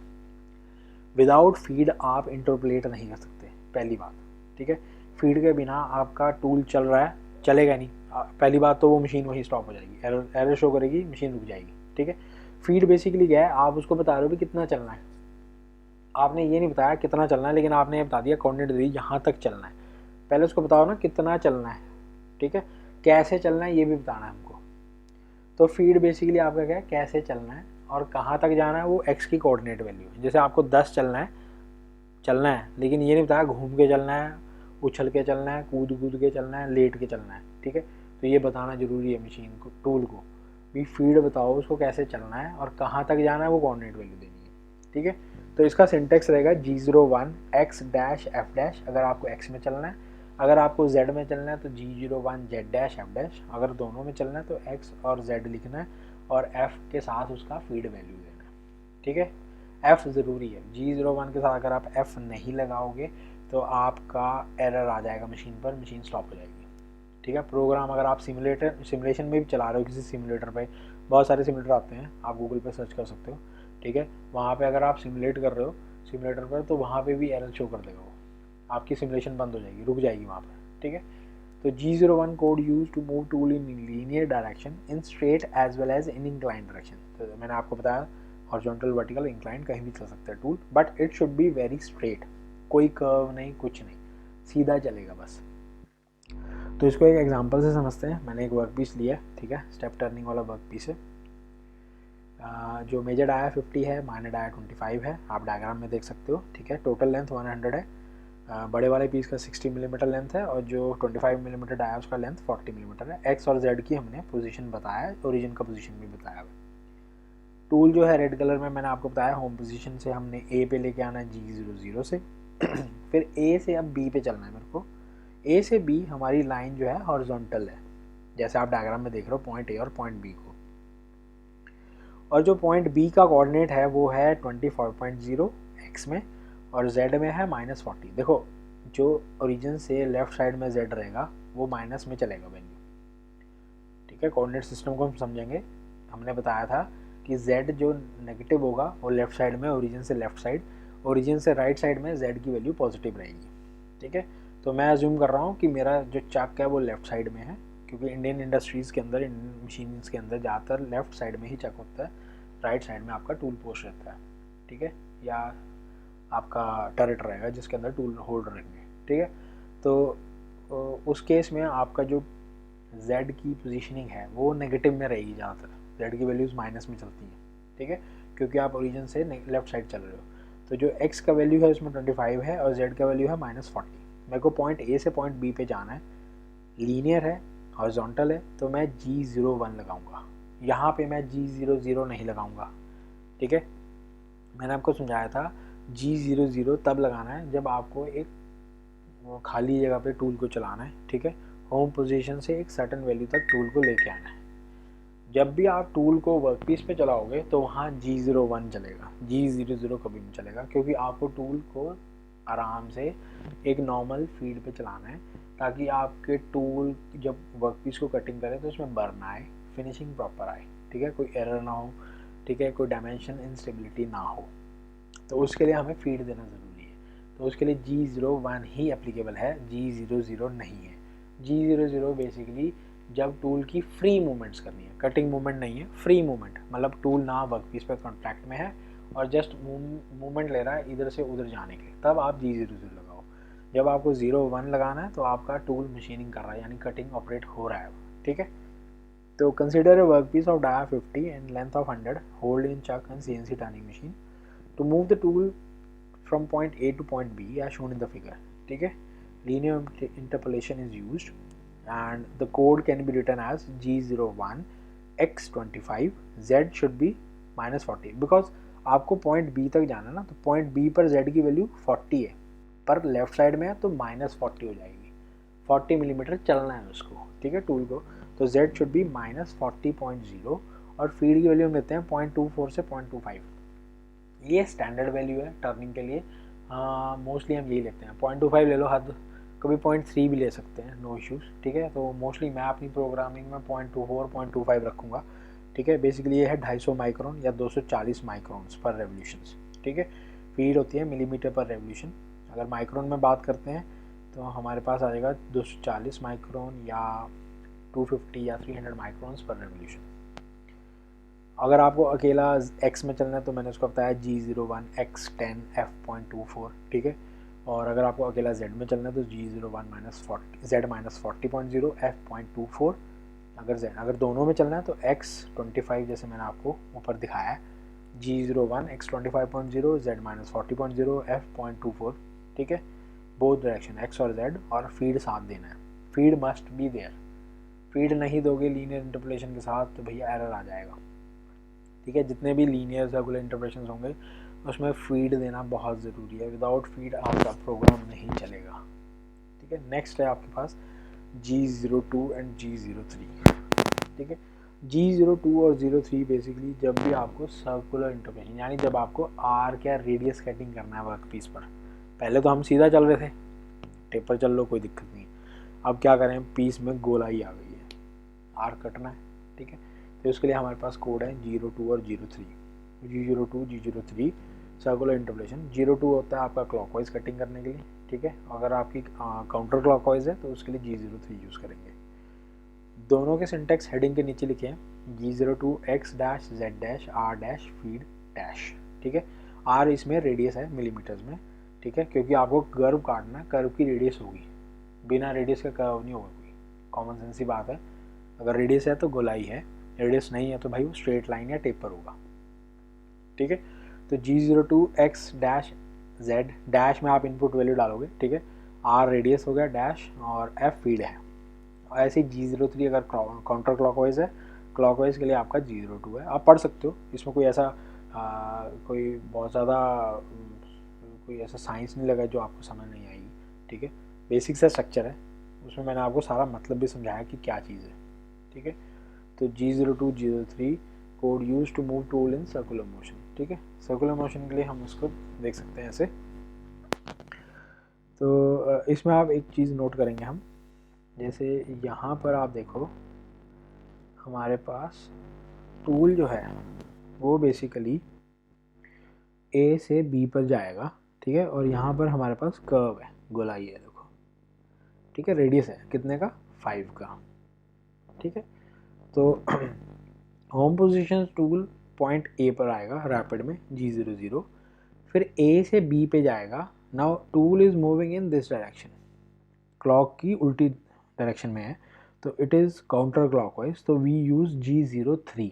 विदाउट फीड आप इंटरपोलेट नहीं कर सकते, पहली बात, ठीक है। फीड के बिना आपका टूल चल रहा है, चलेगा नहीं। पहली बात तो वो मशीन वहीं स्टॉप हो जाएगी, एरर शो करेगी, मशीन रुक जाएगी, ठीक है। फीड बेसिकली क्या है, आप उसको बता रहे हो भी कितना चलना है। आपने ये नहीं बताया कितना चलना है, लेकिन आपने ये बता दिया कोऑर्डिनेट दे दी यहाँ तक चलना है। पहले उसको बताओ ना कितना चलना है, ठीक है, कैसे चलना है ये भी बताना है हमको। तो फीड बेसिकली आपका क्या है, कैसे चलना है और कहाँ तक जाना है, वो एक्स की कोऑर्डिनेट वैल्यू है। जैसे आपको 10 चलना है लेकिन ये नहीं बताया घूम के चलना है, उछल के चलना है, कूद के चलना है, लेट के चलना है, ठीक है। तो ये बताना ज़रूरी है मशीन को, टूल को भी फीड बताओ उसको कैसे चलना है और कहाँ तक जाना है, वो कोऑर्डिनेट वैल्यू देनी है, ठीक है। तो इसका सिंटेक्स रहेगा G01 x dash f dash, अगर आपको x में चलना है। अगर आपको z में चलना है तो G01 z dash f dash. अगर दोनों में चलना है तो x और z लिखना है और f के साथ उसका फीड वैल्यू देना है, ठीक है। f ज़रूरी है। G01 के साथ अगर आप f नहीं लगाओगे तो आपका एरर आ जाएगा मशीन पर, मशीन स्टॉप हो जाएगी, ठीक है। प्रोग्राम अगर आप सिमुलेशन में भी चला रहे हो किसी सिमुलेटर पे, बहुत सारे सिमुलेटर आते हैं, आप गूगल पे सर्च कर सकते हो, ठीक है। वहाँ पे अगर आप सिमुलेट कर रहे हो सिमुलेटर पर तो वहाँ पे भी एरर शो कर देगा वो, आपकी सिमुलेशन बंद हो जाएगी, रुक जाएगी वहाँ पर, ठीक है। तो G01 code use to move tool in linear direction in straight as well as in incline direction. तो मैंने आपको बताया हॉरिजॉन्टल, वर्टिकल, इंक्लाइन कहीं भी चल सकता है tool, but it should be very straight, कोई कर्व नहीं, कुछ नहीं, सीधा चलेगा बस। तो इसको एक एग्जांपल से समझते हैं। मैंने एक वर्क पीस लिया, ठीक है, स्टेप टर्निंग वाला वर्क पीस है। जो मेजर डाया 50 है, माइनर डाया 25 है, आप डायग्राम में देख सकते हो, ठीक है। टोटल लेंथ 100 है। बड़े वाले पीस का 60 मिलीमीटर लेंथ है और जो 25 मिलीमीटर डाया उसका लेंथ 40 मिलीमीटर है। एक्स और जेड की हमने पोजीशन बताया है, ओरिजिन का पोजीशन भी बताया है। टूल जो है रेड कलर में मैंने आपको बताया, होम पोजीशन से हमने ए पे लेके आना है G00 से फिर ए से अब बी पे चलना है मेरे को। ए से बी हमारी लाइन जो है हॉरिजॉन्टल है, जैसे आप डायग्राम में देख रहे हो पॉइंट ए और पॉइंट बी को। और जो पॉइंट बी का कोऑर्डिनेट है वो है 24.0 एक्स में और जेड में है -40। देखो जो ओरिजिन से लेफ्ट साइड में जेड रहेगा वो माइनस में चलेगा वैल्यू, ठीक है। कोऑर्डिनेट सिस्टम को हम समझेंगे। हमने बताया था कि जेड जो नेगेटिव होगा वो लेफ्ट साइड में, ओरिजिन से लेफ्ट साइड, ओरिजिन से राइट साइड में जेड की वैल्यू पॉजिटिव रहेगी, ठीक है। तो मैं अज्यूम कर रहा हूँ कि मेरा जो चक है वो लेफ्ट साइड में है, क्योंकि इंडियन इंडस्ट्रीज़ के अंदर, इंडियन मशीन्स के अंदर ज़्यादातर लेफ्ट साइड में ही चक होता है, राइट साइड में आपका टूल पोस्ट रहता है, ठीक है, या आपका टर्रेट रहेगा जिसके अंदर टूल होल्डर रहेंगे, ठीक है। तो उस केस में आपका जो Z की पोजीशनिंग है वो नेगेटिव में रहेगी ज़्यादातर, Z की वैल्यूज़ माइनस में चलती हैं, ठीक है, क्योंकि आप ओरिजिन से लेफ्ट साइड चल रहे हो। तो जो X का वैल्यू है उसमें 25 है और Z का वैल्यू है -40। मेरे को पॉइंट A से पॉइंट B पे जाना है, लीनियर है, हॉरिजॉन्टल है, तो मैं G01 लगाऊंगा। यहाँ पे मैं G00 नहीं लगाऊंगा, ठीक है। मैंने आपको समझाया था G00 तब लगाना है जब आपको एक खाली जगह पे टूल को चलाना है, ठीक है। होम पोजीशन से एक सर्टेन वैल्यू तक टूल को लेके आना है। जब भी आप टूल को वर्कपीस पे चलाओगे तो वहाँ G01 चलेगा, G00 कभी नहीं चलेगा, क्योंकि आपको टूल को आराम से एक नॉर्मल फीड पे चलाना है ताकि आपके टूल जब वर्कपीस को कटिंग करे तो उसमें बर्न आए, फिनिशिंग प्रॉपर आए, ठीक है, कोई एरर ना हो, ठीक है, कोई डायमेंशन इंस्टेबिलिटी ना हो। तो उसके लिए हमें फीड देना ज़रूरी है। तो उसके लिए G01 ही एप्लीकेबल है, G00 नहीं है। G00 बेसिकली जब टूल की फ्री मूवमेंट्स करनी है, कटिंग मूवमेंट नहीं है, फ्री मूवमेंट, मतलब टूल ना वर्कपीस पे कॉन्टैक्ट में है और जस्ट मूवमेंट ले रहा है इधर से उधर जाने के, तब आप G00 लगाओ। जब आपको 01 लगाना है तो आपका टूल मशीनिंग कर रहा है, यानी कटिंग ऑपरेट हो रहा है, ठीक है। तो consider a workpiece of dia 50 and length of 100 hold in chuck and CNC turning machine to move the tool from point A to point B as shown in the figure, ठीक है। Linear interpolation is used and the code can be written as G01 x25 Z should be -40 because आपको point B तक जाना है ना, तो point B पर Z की वैल्यू 40 है, पर लेफ्ट साइड में है तो -40 हो जाएगी, 40 मिलीमीटर चलना है उसको, ठीक है, टूल को। तो Z शुड बी -40.0 और फीड की वैल्यू हम लेते हैं 0.24 से 0.25। ये स्टैंडर्ड वैल्यू है टर्निंग के लिए, मोस्टली हम यही लेते हैं। 0.25 ले लो हद, कभी 0.3 भी ले सकते हैं, नो इश्यूज़, ठीक है। तो मोस्टली मैं अपनी प्रोग्रामिंग में 0.24 0.25 रखूँगा, ठीक है। बेसिकली ये है 250 माइक्रोन या 240 माइक्रोन्स पर रेवोल्यूशंस, ठीक है। फीड होती है मिलीमीटर पर रेवोल्यूशन। अगर माइक्रोन में बात करते हैं तो हमारे पास आ जाएगा 240 माइक्रोन या 250 या 300 माइक्रोन्स पर रेवोल्यूशन। अगर आपको अकेला x में चलना है तो मैंने उसको बताया G01 X10 F.24, ठीक है। और अगर आपको अकेला z में चलना है तो G01 Z-40.0 F.24। अगर दोनों में चलना है तो X25 जैसे मैंने आपको ऊपर दिखाया है, G01 X25.0 Z-40.0 F.24, ठीक है। बोथ डायरेक्शन x और z, और फीड साथ देना है, feed must be there. Feed नहीं दोगे लीनियर इंटरपोलेशन के साथ तो भैया एरर आ जाएगा, ठीक है। जितने भी लीनियर सर्कुलर इंटरपोलेशन होंगे उसमें फीड देना बहुत ज़रूरी है, विदाउट फीड आपका प्रोग्राम नहीं चलेगा, ठीक है। नेक्स्ट है आपके पास G02 एंड G03, ठीक है। G02 और 03 बेसिकली जब भी आपको सर्कुलर इंटरपोलेशन, यानी जब आपको आर्क या रेडियस कटिंग करना है वर्क पीस पर। पहले तो हम सीधा चल रहे थे, टेपर चल लो कोई दिक्कत नहीं, अब क्या करें, पीस में गोलाई आ गई है, आर्क कटना है, ठीक है। तो इसके लिए हमारे पास कोड है G02 और G03। G02 G03 circular interpolation. 02 होता है आपका क्लॉकवाइज कटिंग करने के लिए, ठीक है। अगर आपकी काउंटर क्लॉकवाइज है तो उसके लिए G03 यूज़ करेंगे। दोनों के सिंटेक्स हेडिंग के नीचे लिखे हैं, G02 X dash Z dash R dash feed dash, ठीक है। R इसमें रेडियस है मिलीमीटर्स में, ठीक है, क्योंकि आपको कर्व काटना है, कर्व की रेडियस होगी, बिना रेडियस का कर्व नहीं होगा कोई, कॉमन सेंस की बात है। अगर रेडियस है तो गोलाई है, रेडियस नहीं है तो भाई वो स्ट्रेट लाइन या टेपर होगा, ठीक है। तो G02 X dash Z dash में आप इनपुट वैल्यू डालोगे, ठीक है। R रेडियस हो गया डैश और F फीड है। ऐसे G03 अगर काउंटर क्लॉकवाइज है, क्लॉकवाइज के लिए आपका G02 है। आप पढ़ सकते हो, इसमें कोई ऐसा कोई बहुत ज़्यादा कोई ऐसा साइंस नहीं लगा जो आपको समझ नहीं आएगी, ठीक है। बेसिक सा स्ट्रक्चर है, उसमें मैंने आपको सारा मतलब भी समझाया कि क्या चीज़ है, ठीक है। तो G02 G03 code use to move tool in circular motion, ठीक है। सर्कुलर मोशन के लिए हम इसको देख सकते हैं ऐसे। तो इसमें आप एक चीज़ नोट करेंगे हम, जैसे यहाँ पर आप देखो हमारे पास टूल जो है वो बेसिकली A से B पर जाएगा, ठीक है। और यहाँ पर हमारे पास कर्व है, गोलाई है, देखो, ठीक है। रेडियस है कितने का, 5 का, ठीक है। तो home position tool point A पर आएगा रैपिड में G00, फिर A से B पे जाएगा। Now tool is moving in this direction, clock की उल्टी डायरेक्शन में है, तो इट इज़ काउंटर क्लॉकवाइज, तो we use G03।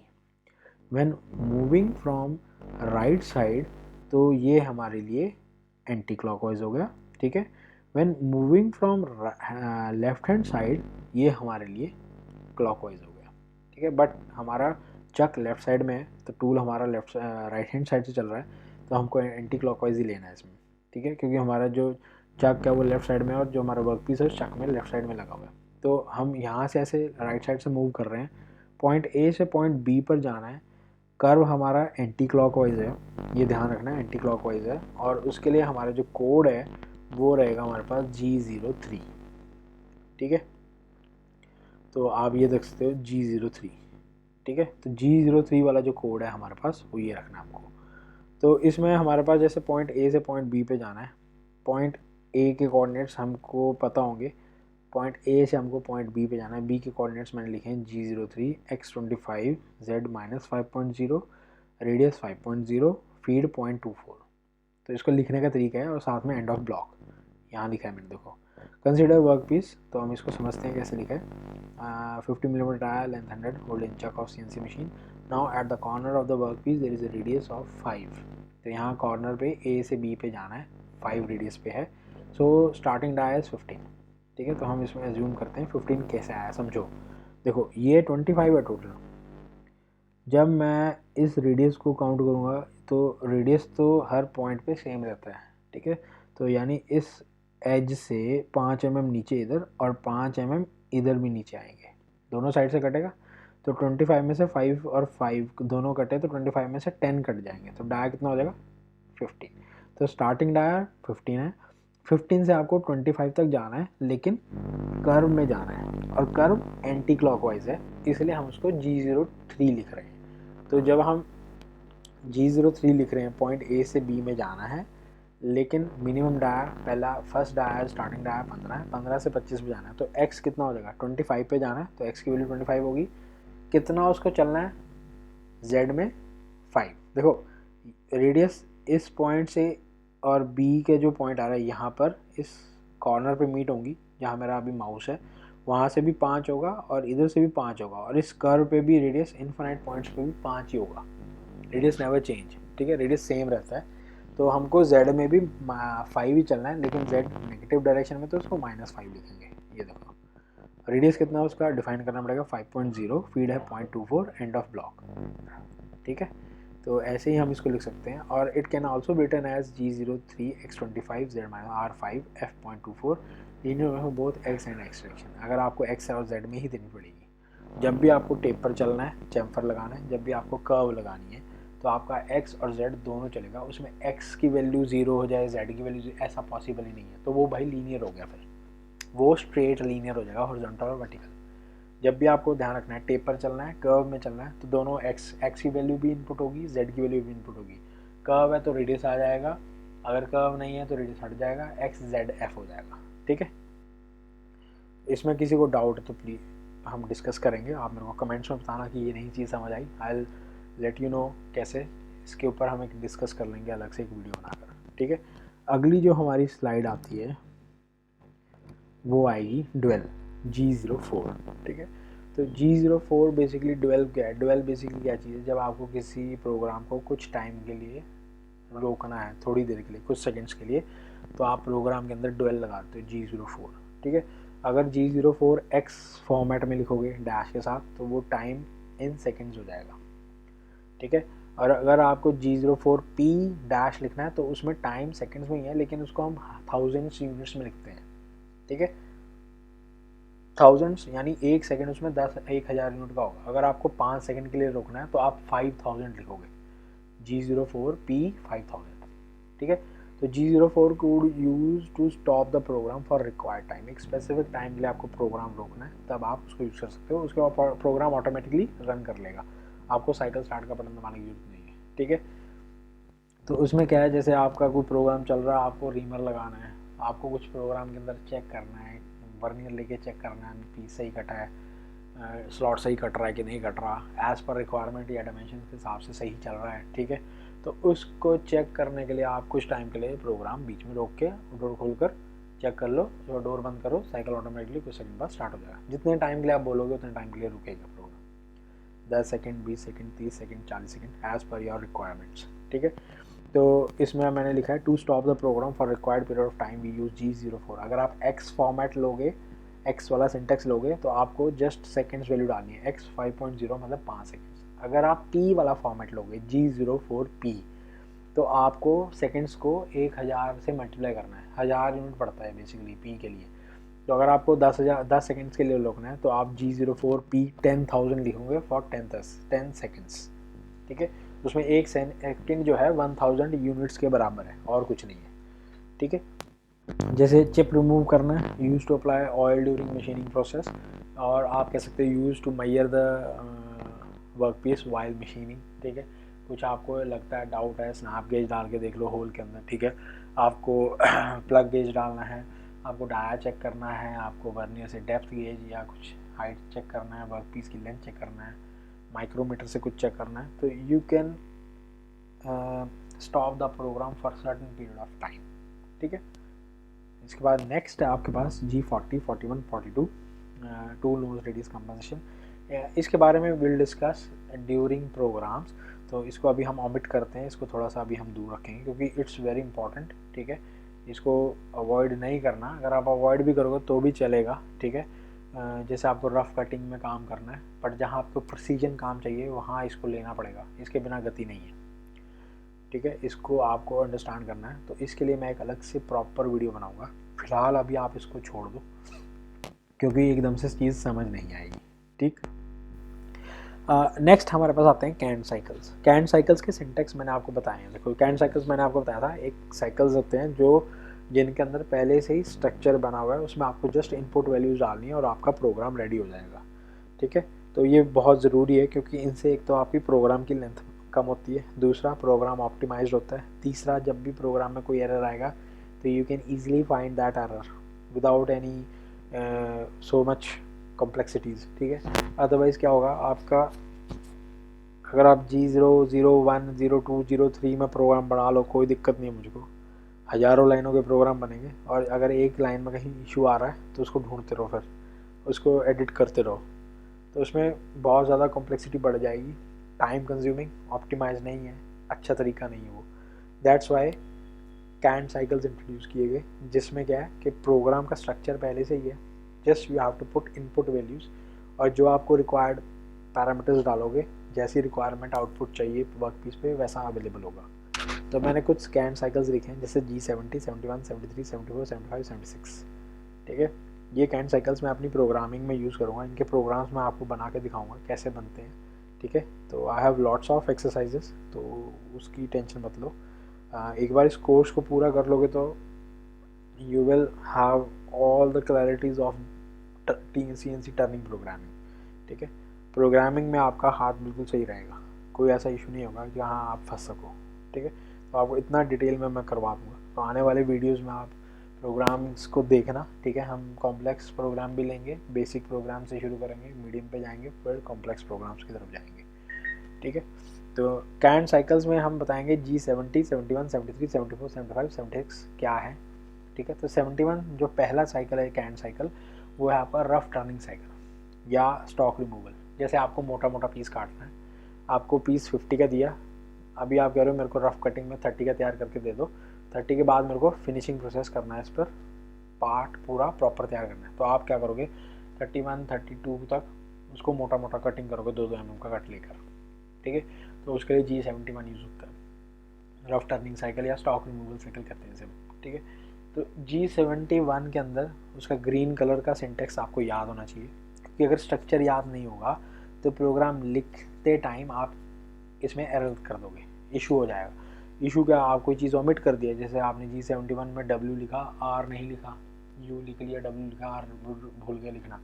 When moving from right side तो ये हमारे लिए एंटी क्लॉकवाइज हो गया, ठीक है। When moving from left hand side ये हमारे लिए क्लॉकवाइज हो गया, ठीक है। बट हमारा चक लेफ्ट साइड में है तो टूल हमारा राइट हैंड साइड से चल रहा है, तो हमको एंटी क्लॉकवाइज ही लेना है इसमें, ठीक है, क्योंकि हमारा जो चक है वो लेफ्ट साइड में और जो हमारा वर्क पीस है उस चक में लेफ्ट साइड में लगा हुआ है। तो हम यहाँ से ऐसे राइट साइड से मूव कर रहे हैं, पॉइंट A से पॉइंट B पर जाना है। कर्व हमारा एंटी क्लॉकवाइज है, ये ध्यान रखना है, एंटी क्लॉकवाइज है। और उसके लिए हमारा जो कोड है वो रहेगा हमारे पास G03, ठीक है। तो आप ये देख सकते हो G03, ठीक है। तो G03 वाला जो कोड है हमारे पास वो ये रखना है आपको। तो इसमें हमारे पास जैसे पॉइंट A से पॉइंट B पे जाना है, पॉइंट A के कोऑर्डिनेट्स हमको पता होंगे, पॉइंट A से हमको पॉइंट B पे जाना है। B के कोऑर्डिनेट्स मैंने लिखे हैं G03 X25 Z-5.0 radius 5.0 feed 0.24। तो इसको लिखने का तरीका है और साथ में एंड ऑफ ब्लॉक यहाँ लिखा है मैंने, देखो कंसिडर वर्क पीस, तो हम इसको समझते हैं कैसे लिखा है। 50 mm dial length 100 hold in chuck of CNC machine. Now at the corner of the work piece there is a radius of 5। तो यहाँ कॉर्नर पे A से B पे जाना है, 5 रेडियस पे है। सो स्टार्टिंग डायल 15, ठीक है। तो हम इसमें एज्यूम करते हैं 15 कैसे आया, समझो। देखो ये 25 है टोटल, जब मैं इस रेडियस को काउंट करूँगा तो रेडियस तो हर पॉइंट पे सेम रहता है, ठीक है। तो यानी इस एज से 5 mm नीचे इधर और 5 mm इधर भी नीचे आएंगे, दोनों साइड से कटेगा। तो 25 में से 5 और 5 दोनों कटे तो 25 में से 10 कट जाएंगे, तो डाया कितना हो जाएगा 15। तो स्टार्टिंग डाया 15 है, 15 से आपको 25 तक जाना है, लेकिन कर्व में जाना है और कर्व एंटी क्लॉकवाइज है, इसलिए हम उसको G03 लिख रहे हैं। तो जब हम G03 लिख रहे हैं, पॉइंट ए से बी में जाना है, लेकिन मिनिमम डाया पहला फर्स्ट डाया स्टार्टिंग डाया 15 है, 15 से 25 पे जाना है, तो x कितना हो जाएगा 25 पे जाना है, तो x की वैल्यू 25 होगी। कितना उसको चलना है z में 5। देखो रेडियस इस पॉइंट से और b के जो पॉइंट आ रहा है यहाँ पर इस कॉर्नर पे मीट होंगी, जहाँ मेरा अभी माउस है, वहाँ से भी 5 होगा और इधर से भी 5 होगा, और इस कर्व पे भी रेडियस इनफाइनाइट पॉइंट्स पे भी 5 ही होगा। रेडियस नेवर चेंज, ठीक है, रेडियस सेम रहता है। तो हमको z में भी 5 ही चलना है, लेकिन z नेगेटिव डायरेक्शन में, तो उसको -5 लिखेंगे। ये देखो रेडियस कितना है उसका डिफाइन करना पड़ेगा 5.0, फीड है 0.24, एंड ऑफ ब्लॉक, ठीक है। तो ऐसे ही हम इसको लिख सकते हैं, और it can also be written as G03 x25 z -r5 f.24 linear में both x and x direction. अगर आपको x और z में ही देनी पड़ेगी। जब भी आपको टेप पर चलना है, चैम्फर लगाना है, जब भी आपको कर्व लगानी है, तो आपका x और z दोनों चलेगा। उसमें x की वैल्यू 0 हो जाए, z की वैल्यू ऐसा पॉसिबल ही नहीं है, तो वो भाई लीनियर हो गया, फिर वो स्ट्रेट लीनियर हो जाएगा, हॉरिजॉन्टल और वर्टिकल। जब भी आपको ध्यान रखना है टेप पर चलना है, कर्व में चलना है, तो दोनों x की वैल्यू भी इनपुट होगी, z की वैल्यू भी इनपुट होगी। कर्व है तो रेडियस आ जाएगा, अगर कर्व नहीं है तो रेडियस हट जाएगा, x z f हो जाएगा, ठीक है। इसमें किसी को डाउट है तो प्लीज़ हम डिस्कस करेंगे, आप मेरे को कमेंट्स में बताना कि ये नहीं चीज़ समझ आई। आई लेट यू नो कैसे, इसके ऊपर हम एक डिस्कस कर लेंगे अलग से एक वीडियो बनाकर, ठीक है। अगली जो हमारी स्लाइड आती है वो आएगी ड्वेल G04, ठीक है। तो G04 बेसिकली ड्वेल क्या है? ड्वेल बेसिकली क्या चीज़ है? जब आपको किसी प्रोग्राम को कुछ टाइम के लिए रोकना है, थोड़ी देर के लिए, कुछ सेकंड्स के लिए, तो आप प्रोग्राम के अंदर ड्वेल लगाते हो G04, ठीक है। अगर G04 X फॉर्मेट में लिखोगे डैश के साथ, तो वो टाइम इन सेकेंड्स हो जाएगा, ठीक है। और अगर आपको G04P डैश लिखना है, तो उसमें टाइम सेकेंड्स में ही है, लेकिन उसको हम थाउजेंड्स यूनिट्स में लिखते हैं, ठीक है। थाउजेंड्स यानी एक सेकंड उसमें 10,000 यूनिट का होगा। अगर आपको 5 सेकंड के लिए रोकना है, तो आप 5000 लिखोगे, G04P 5000, ठीक है। तो G04 could use to stop the program for required time। एक स्पेसिफिक टाइम के लिए आपको प्रोग्राम रोकना है, तब आप उसको यूज़ कर सकते हो। उसके बाद प्रोग्राम ऑटोमेटिकली रन कर लेगा, आपको साइकिल स्टार्ट का बटन दबाने की जरूरत नहीं है, ठीक है। तो उसमें क्या है, जैसे आपका कोई प्रोग्राम चल रहा है, आपको रीमर लगाना है, आपको कुछ प्रोग्राम के अंदर चेक करना है, वर्नियर लेके चेक करना है पीस सही कटा है, स्लॉट सही कट रहा है कि नहीं कट रहा, एज़ पर रिक्वायरमेंट या डायमेंशन के हिसाब से सही चल रहा है, ठीक है। तो उसको चेक करने के लिए आप कुछ टाइम के लिए प्रोग्राम बीच में रोक के डोर खोल कर चेक कर लो, जब डोर बंद करो साइकिल ऑटोमेटिकली कुछ सेकंड बाद स्टार्ट हो जाएगा। जितने टाइम के लिए आप बोलोगे उतने टाइम के लिए रुकेगा program, 10 second, 20 second, 30 second, 40 second, as per your requirements, ठीक है। तो इसमें मैंने लिखा है to stop the program for required period of time we use G04। अगर आप X फॉर्मेट लोगे, X वाला सिंटेक्स लोगे, तो आपको जस्ट सेकंड्स वैल्यू डालनी है, X 5.0 मतलब 5 सेकंड्स। अगर आप P वाला फॉर्मेट लोगे G04P, तो आपको सेकंड्स को 1000 से मल्टीप्लाई करना है, 1000 यूनिट पड़ता है बेसिकली P के लिए। तो अगर आपको 10 सेकंड्स के लिए रोकना है, तो आप G04P 10,000 लिखोगे फॉर 10 सेकंड्स, ठीक है। उसमें एक सेकंड जो है 1000 यूनिट्स के बराबर है, और कुछ नहीं है, ठीक है। जैसे चिप रिमूव करना है, use to apply oil during machining process, और आप कह सकते हैं use to measure the work piece while machining, ठीक है। कुछ आपको लगता है डाउट है, स्नैप गेज डाल के देख लो होल के अंदर, ठीक है। आपको प्लग गेज डालना है, आपको डाया चेक करना है, आपको वर्नियर से डेप्थ गेज या कुछ हाइट चेक करना है, वर्क पीस की लेंथ चेक करना है, माइक्रोमीटर से कुछ चेक करना है, तो you can stop the program for certain period of time, ठीक है। इसके बाद नेक्स्ट है आपके पास G40, 41, 42 tool nose radius compensation. इसके बारे में विल डिस्कस ड्यूरिंग प्रोग्राम्स, तो इसको अभी हम ऑमिट करते हैं, इसको थोड़ा सा अभी हम दूर रखेंगे क्योंकि इट्स वेरी इंपॉर्टेंट, ठीक है। इसको अवॉइड नहीं करना, अगर आप अवॉइड भी करोगे तो भी चलेगा, ठीक है। जैसे आपको रफ़ कटिंग में काम करना है, बट जहाँ आपको प्रिसीजन काम चाहिए वहाँ इसको लेना पड़ेगा, इसके बिना गति नहीं है, ठीक है। इसको आपको अंडरस्टैंड करना है, तो इसके लिए मैं एक अलग से प्रॉपर वीडियो बनाऊंगा। फिलहाल अभी आप इसको छोड़ दो क्योंकि एकदम से चीज़ समझ नहीं आएगी, ठीक। नेक्स्ट हमारे पास आते हैं कैंट साइकिल्स। कैंट साइकिल्स के सिंटेक्स मैंने आपको बताए हैं। देखो कैंट साइकिल्स मैंने आपको बताया था, एक साइकिल्स होते हैं जो जिनके अंदर पहले से ही स्ट्रक्चर बना हुआ है, उसमें आपको जस्ट इनपुट वैल्यूज डालनी है और आपका प्रोग्राम रेडी हो जाएगा। ठीक है, तो ये बहुत ज़रूरी है क्योंकि इनसे एक तो आपकी प्रोग्राम की लेंथ कम होती है, दूसरा प्रोग्राम ऑप्टिमाइज्ड होता है, तीसरा जब भी प्रोग्राम में कोई एरर आएगा तो you can easily find that error without any so much complexities. ठीक है, अदरवाइज़ क्या होगा आपका, अगर आप G0, 01, 02, 03 में प्रोग्राम बना लो, कोई दिक्कत नहीं है मुझको, हज़ारों लाइनों के प्रोग्राम बनेंगे और अगर एक लाइन में कहीं इशू आ रहा है तो उसको ढूंढते रहो, फिर उसको एडिट करते रहो, तो उसमें बहुत ज़्यादा कॉम्प्लेक्सिटी बढ़ जाएगी, टाइम कंज्यूमिंग, ऑप्टिमाइज नहीं है, अच्छा तरीका नहीं है वो। That's why can't cycles introduce किए गए, जिसमें क्या है कि प्रोग्राम का स्ट्रक्चर पहले से ही है, just you have to put input values और जो आपको रिक्वायर्ड पैरामीटर्स डालोगे, जैसी रिक्वायरमेंट आउटपुट चाहिए वर्क पीस पे वैसा अवेलेबल होगा। तो मैंने कुछ कैंट साइकिल्स लिखे हैं जैसे G70, 71, 73, 74, 75, 76। ठीक है, ये कैंट साइकिल्स मैं अपनी प्रोग्रामिंग में यूज़ करूँगा, इनके प्रोग्राम्स मैं आपको बना के दिखाऊंगा कैसे बनते हैं। ठीक है, तो I have lots of exercises, तो उसकी टेंशन मत लो। एक बार इस कोर्स को पूरा कर लोगे तो you will have all the clarities of CNC turning programming. ठीक है, प्रोग्रामिंग में आपका हाथ बिल्कुल सही रहेगा, कोई ऐसा इशू नहीं होगा जहाँ आप फंस सको। ठीक है, तो आपको इतना डिटेल में मैं करवा दूँगा, तो आने वाले वीडियोस में आप प्रोग्राम्स को देखना। ठीक है, हम कॉम्प्लेक्स प्रोग्राम भी लेंगे, बेसिक प्रोग्राम से शुरू करेंगे, मीडियम पे जाएंगे, फिर कॉम्प्लेक्स प्रोग्राम्स की तरफ जाएंगे। ठीक है, तो कैंट साइकिल्स में हम बताएंगे G70, 71, 73, 74, 75, 76 क्या है। ठीक है, तो 71 जो पहला साइकिल है कैंट साइकिल, वो है आपका रफ टर्निंग साइकिल या स्टॉक रिमूवल। जैसे आपको मोटा मोटा पीस काटना है, आपको पीस 50 का दिया, अभी आप कह रहे हो मेरे को रफ कटिंग में 30 का तैयार करके दे दो, 30 के बाद मेरे को फिनिशिंग प्रोसेस करना है, इस पर पार्ट पूरा प्रॉपर तैयार करना है, तो आप क्या करोगे 31, 32 तक उसको मोटा मोटा कटिंग करोगे 2-2 mm का कट लेकर। ठीक है, तो उसके लिए G71 यूज़ होता है, रफ टर्निंग साइकिल या स्टॉक रिमूवल साइकिल कहते हैं इसे। ठीक है, तो G71 के अंदर उसका ग्रीन कलर का सिंटेक्स आपको याद होना चाहिए, क्योंकि अगर स्ट्रक्चर याद नहीं होगा तो प्रोग्राम लिखते टाइम आप इसमें एरर कर दोगे, इशू हो जाएगा। इशू क्या, आप कोई चीज़ ओमिट कर दिया, जैसे आपने G71 में W लिखा, R नहीं लिखा, U लिख लिया, W लिखा, R भूल गया लिखना,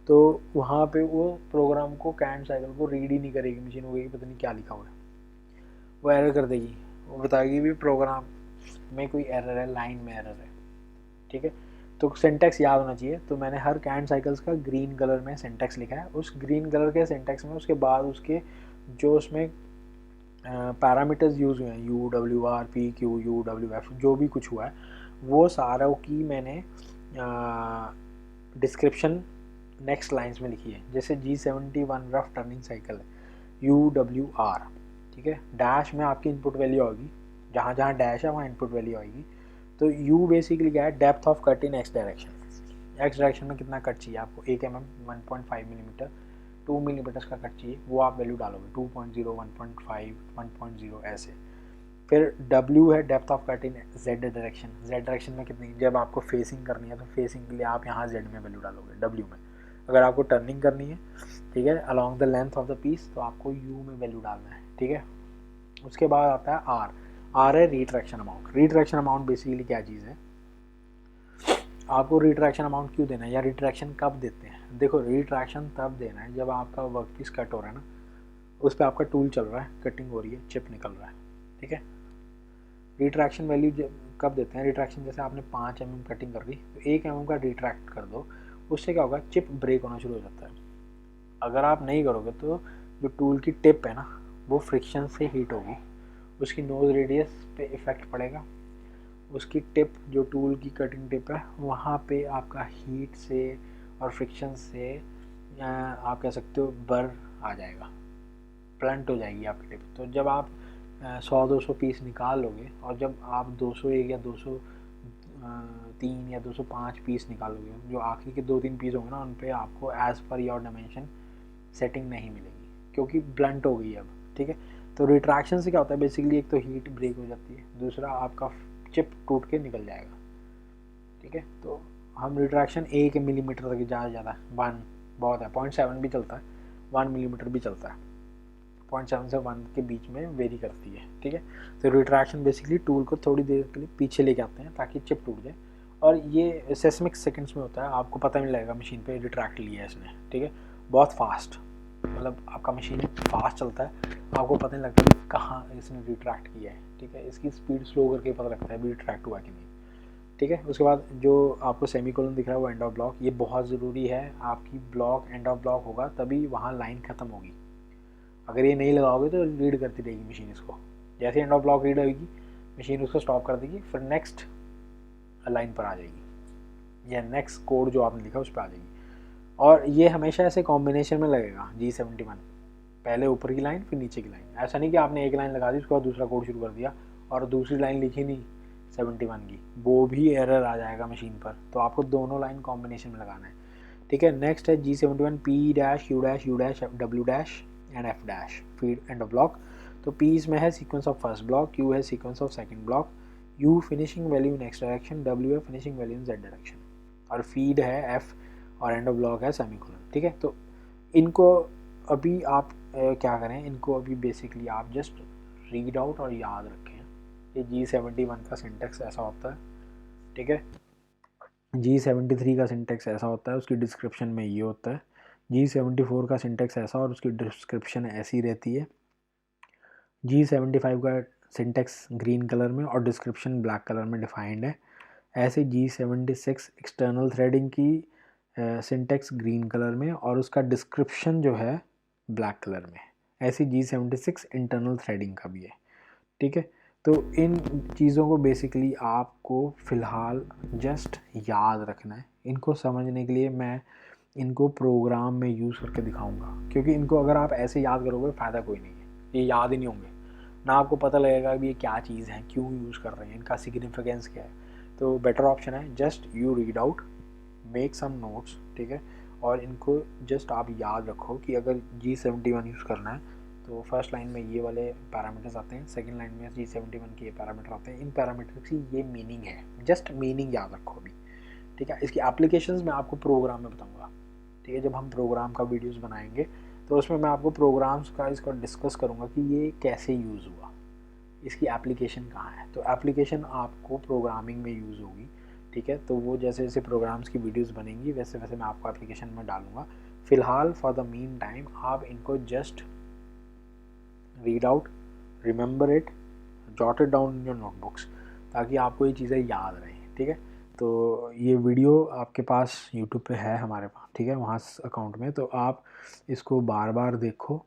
तो वहाँ पे वो प्रोग्राम को कैंट साइकिल को रीड ही नहीं करेगी मशीन, वो पता नहीं क्या लिखा हुआ है, वो एरर कर देगी, वो बताएगी भी प्रोग्राम में कोई एरर है, लाइन में एरर है। ठीक है, तो सिंटेक्स याद होना चाहिए, तो मैंने हर कैंट साइकिल्स का ग्रीन कलर में सिंटेक्स लिखा है, उस ग्रीन कलर के सिंटेक्स में उसके बाद उसके जो उसमें पैरामीटर्स यूज़ हुए हैं, U, W, R, P, Q, U, W, F, जो भी कुछ हुआ है वो सारों की मैंने डिस्क्रिप्शन नेक्स्ट लाइंस में लिखी है। जैसे G71 रफ टर्निंग साइकिल है, UWR। ठीक है, डैश में आपकी इनपुट वैल्यू होगी, जहाँ जहाँ डैश है वहाँ इनपुट वैल्यू आएगी। तो U बेसिकली क्या है, depth of cut in x direction. X direction में कितना कट चाहिए आपको, 1 mm, 1.5 मिलीमीटर, 2 मिलीमीटर का कट चाहिए, वो आप वैल्यू डालोगे 2.0, 1.5, 1.0 ऐसे। फिर W है depth of cut in Z direction. Z direction में कितनी, जब आपको फेसिंग करनी है तो फेसिंग के लिए आप यहाँ Z में वैल्यू डालोगे W में। अगर आपको टर्निंग करनी है, ठीक है, along the length of the piece, तो आपको U में वैल्यू डालना है। ठीक है, उसके बाद आता है R। R है retraction amount. Retraction amount basically क्या चीज़ है, आपको रिट्रैक्शन अमाउंट क्यों देना है या रिट्रैक्शन कब देते हैं। देखो रिट्रैक्शन तब देना है जब आपका वर्क पीस कट हो रहा है ना, उस पर आपका टूल चल रहा है, कटिंग हो रही है, चिप निकल रहा है। ठीक है, रिट्रैक्शन वैल्यू कब देते हैं, रिट्रैक्शन जैसे आपने 5 mm कटिंग कर दी तो 1 mm का रिट्रैक्ट कर दो, उससे क्या होगा, चिप ब्रेक होना शुरू हो जाता है। अगर आप नहीं करोगे तो जो टूल की टिप है ना वो फ्रिक्शन से हीट होगी, उसकी नोज रेडियस पे इफ़ेक्ट पड़ेगा, उसकी टिप जो टूल की कटिंग टिप है वहाँ पे आपका हीट से और फ्रिक्शन से आप कह सकते हो बर आ जाएगा, ब्लंट हो जाएगी आपकी टिप। तो जब आप 100-200 पीस निकाल लोगे और जब आप 201 या 203 या 205 पीस निकालोगे, जो आखिरी के 2-3 पीस होंगे ना उन पे आपको as per your dimension setting नहीं मिलेगी, क्योंकि ब्लंट हो गई है अब। ठीक है, तो रिट्रैक्शन से क्या होता है बेसिकली, एक तो हीट ब्रेक हो जाती है, दूसरा आपका चिप टूट के निकल जाएगा। ठीक है, तो हम रिट्रैक्शन 1 मिलीमीटर तक ज़्यादा 1 बहुत है, 0.7 भी चलता है, 1 मिलीमीटर भी चलता है, 0.7 से 1 के बीच में वेरी करती है, ठीक है। तो रिट्रैक्शन बेसिकली टूल को थोड़ी देर के लिए पीछे लेके आते हैं ताकि चिप टूट जाए, और ये सेस्मिक सेकंड्स में होता है, आपको पता नहीं लगेगा मशीन पे रिट्रैक्ट लिया है इसने, ठीक है। बहुत फास्ट, मतलब आपका मशीन फास्ट चलता है, आपको पता नहीं लगता कि कहाँ इसने रिट्रैक्ट किया है, ठीक है। इसकी स्पीड स्लो करके पता लगता है भी रिट्रैक्ट हुआ कि नहीं, ठीक है। उसके बाद जो आपको सेमीकोलन दिख रहा है वो एंड ऑफ ब्लॉक, ये बहुत ज़रूरी है। आपकी ब्लॉक एंड ऑफ ब्लॉक होगा तभी वहाँ लाइन ख़त्म होगी, अगर ये नहीं लगाओगे तो रीड करती रहेगी मशीन इसको, जैसे एंड ऑफ ब्लॉक रीड होगी मशीन उसको स्टॉप कर देगी, फिर नेक्स्ट लाइन पर आ जाएगी या नेक्स्ट कोड जो आपने लिखा उस पर आ जाएगी। और ये हमेशा ऐसे कॉम्बिनेशन में लगेगा G71, पहले ऊपर की लाइन फिर नीचे की लाइन, ऐसा नहीं कि आपने एक लाइन लगा दी उसके बाद दूसरा कोड शुरू कर दिया और दूसरी लाइन लिखी नहीं 71 की, वो भी एरर आ जाएगा मशीन पर। तो आपको दोनों लाइन कॉम्बिनेशन में लगाना है, ठीक है। नेक्स्ट है G71 P dash Q dash U dash W dash and F dash, feed end of block. तो P इसमें है sequence of first block, Q है sequence of second block, U finishing value in x direction, W है finishing value in Z direction, और feed है F और end of block है semicolon, ठीक है। तो इनको अभी आप क्या करें, इनको अभी बेसिकली आप जस्ट रीड आउट और याद रखें। ये G71 का सिंटेक्स ऐसा होता है, ठीक है। G73 का सिंटेक्स ऐसा होता है, उसकी डिस्क्रिप्शन में ये होता है। G74 का सिंटेक्स ऐसा और उसकी डिस्क्रिप्शन ऐसी रहती है। G75 का सिंटेक्स ग्रीन कलर में और डिस्क्रिप्शन ब्लैक कलर में डिफाइंड है। ऐसे G76 एक्सटर्नल थ्रेडिंग की सिंटेक्स ग्रीन कलर में और उसका डिस्क्रिप्शन जो है ब्लैक कलर में। ऐसी G76 इंटरनल थ्रेडिंग का भी है, ठीक है। तो इन चीज़ों को बेसिकली आपको फ़िलहाल जस्ट याद रखना है। इनको समझने के लिए मैं इनको प्रोग्राम में यूज़ करके दिखाऊंगा, क्योंकि इनको अगर आप ऐसे याद करोगे फ़ायदा कोई नहीं है, ये याद ही नहीं होंगे, ना आपको पता लगेगा कि ये क्या चीज़ है, क्यों यूज़ कर रहे हैं, इनका सिग्निफिकेंस क्या है। तो बेटर ऑप्शन है just you read out, make some notes, ठीक है, और इनको जस्ट आप याद रखो कि अगर G71 यूज़ करना है तो फर्स्ट लाइन में ये वाले पैरामीटर्स आते हैं, सेकंड लाइन में G71 के ये पैरामीटर आते हैं, इन पैरामीटर्स की ये मीनिंग है, जस्ट मीनिंग याद रखो अभी, ठीक है। इसकी एप्लीकेशंस मैं आपको प्रोग्राम में बताऊंगा, ठीक है। जब हम प्रोग्राम का वीडियोस बनाएंगे तो उसमें मैं आपको प्रोग्राम्स का इसका डिस्कस करूँगा कि ये कैसे यूज़ हुआ, इसकी एप्लीकेशन कहाँ है। तो एप्लीकेशन आपको प्रोग्रामिंग में यूज़ होगी, ठीक है। तो वो जैसे जैसे प्रोग्राम्स की वीडियोस बनेंगी वैसे वैसे मैं आपको एप्लीकेशन में डालूंगा। फ़िलहाल फॉर द मीन टाइम आप इनको just read out, remember it, jot it down in your notebooks, ताकि आपको ये चीज़ें याद रहें, ठीक है। तो ये वीडियो आपके पास यूट्यूब पे है हमारे पास, ठीक है, वहाँ अकाउंट में, तो आप इसको बार बार देखो,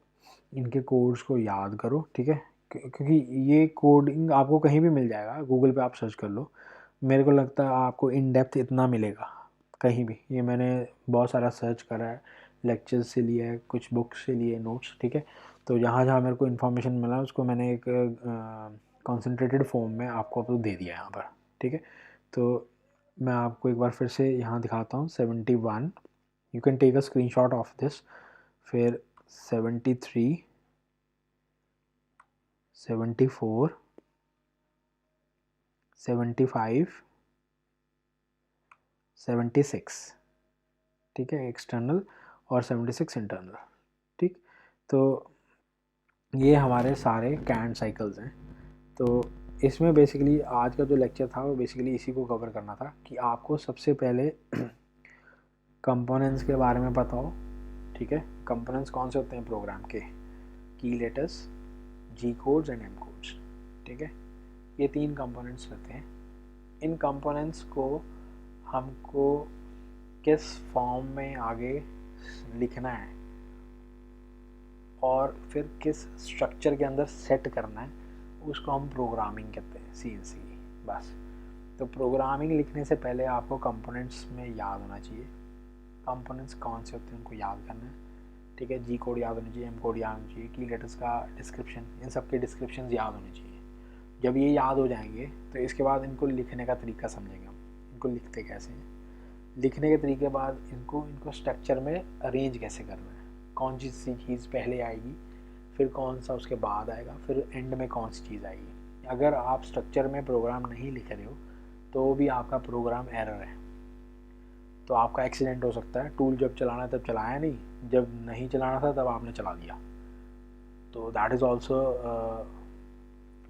इनके कोड्स को याद करो, ठीक है। क्योंकि ये कोडिंग आपको कहीं भी मिल जाएगा, गूगल पे आप सर्च कर लो, मेरे को लगता है आपको इन डेप्थ इतना मिलेगा कहीं भी। ये मैंने बहुत सारा सर्च करा है, लेक्चर्स से लिए है, कुछ बुक्स से लिए नोट्स, ठीक है। तो जहाँ जहाँ मेरे को इन्फॉर्मेशन मिला उसको मैंने एक कॉन्सेंट्रेटेड फॉर्म में आपको तो दे दिया यहाँ पर, ठीक है। तो मैं आपको एक बार फिर से यहाँ दिखाता हूँ। 71, you can take a screenshot of this, फिर 73, 74, 75, 76, ठीक है, एक्सटर्नल, और 76 इंटरनल, ठीक। तो ये हमारे सारे कैंड साइकिल्स हैं। तो इसमें बेसिकली आज का जो लेक्चर था वो बेसिकली इसी को कवर करना था कि आपको सबसे पहले कंपोनेंट्स के बारे में पता हो, ठीक है। कंपोनेंट्स कौन से होते हैं प्रोग्राम के, की letters, G codes and M codes, ठीक है। ये 3 कंपोनेंट्स रहते हैं। इन कंपोनेंट्स को हमको किस फॉर्म में आगे लिखना है और फिर किस स्ट्रक्चर के अंदर सेट करना है, उसको हम प्रोग्रामिंग कहते हैं, CNC, बस। तो प्रोग्रामिंग लिखने से पहले आपको कंपोनेंट्स में याद होना चाहिए, कंपोनेंट्स कौन से होते हैं उनको याद करना है, ठीक है। जी कोड याद होना चाहिए, एम कोड याद होना चाहिए, की लेटर्स का डिस्क्रिप्शन, इन सब के डिस्क्रिप्शन याद होने चाहिए। जब ये याद हो जाएंगे तो इसके बाद इनको लिखने का तरीका समझेंगे हम, इनको लिखते कैसे हैं, लिखने के तरीके बाद इनको स्ट्रक्चर में अरेंज कैसे करना है, कौन सी चीज़ पहले आएगी, फिर कौन सा उसके बाद आएगा, फिर एंड में कौन सी चीज़ आएगी। अगर आप स्ट्रक्चर में प्रोग्राम नहीं लिख रहे हो तो भी आपका प्रोग्राम एरर है, तो आपका एक्सीडेंट हो सकता है। टूल जब चलाना है तब चलाया नहीं, जब नहीं चलाना था तब आपने चला दिया, तो that is also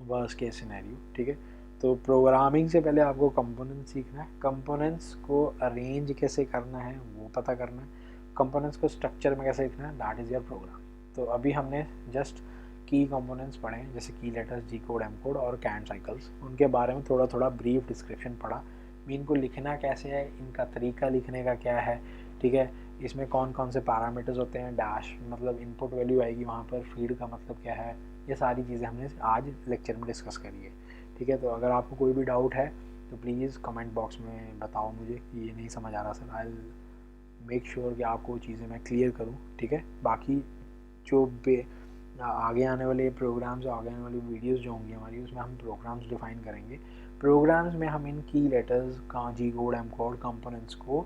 worst case scenario, ठीक है। तो प्रोग्रामिंग से पहले आपको कंपोनेंट्स सीखना है, कंपोनेंट्स को अरेंज कैसे करना है वो पता करना है, कंपोनेंट्स को स्ट्रक्चर में कैसे लिखना है, दैट इज़ योर प्रोग्राम। तो अभी हमने जस्ट की कंपोनेंट्स पढ़े हैं, जैसे की लेटर्स, जी कोड, एम कोड और कैन साइकिल्स, उनके बारे में थोड़ा थोड़ा ब्रीफ डिस्क्रिप्शन पढ़ा। इनको लिखना कैसे है, इनका तरीका लिखने का क्या है, ठीक है, इसमें कौन कौन से पैरामीटर्स होते हैं, डैश मतलब इनपुट वैल्यू आएगी वहाँ पर, फीड का मतलब क्या है, ये सारी चीज़ें हमने आज लेक्चर में डिस्कस करी है, ठीक है। तो अगर आपको कोई भी डाउट है तो प्लीज़ कमेंट बॉक्स में बताओ मुझे कि ये नहीं समझ आ रहा sir, I will make sure कि आपको वो चीज़ें मैं क्लियर करूँ, ठीक है। बाकी जो आगे आने वाले प्रोग्राम्स, आगे आने वाली वीडियोस जो होंगी हमारी, उसमें हम प्रोग्राम्स डिफाइन करेंगे। प्रोग्राम्स में हम इन की लेटर्स का जी कोड, एम कोड, कंपोनेंट्स को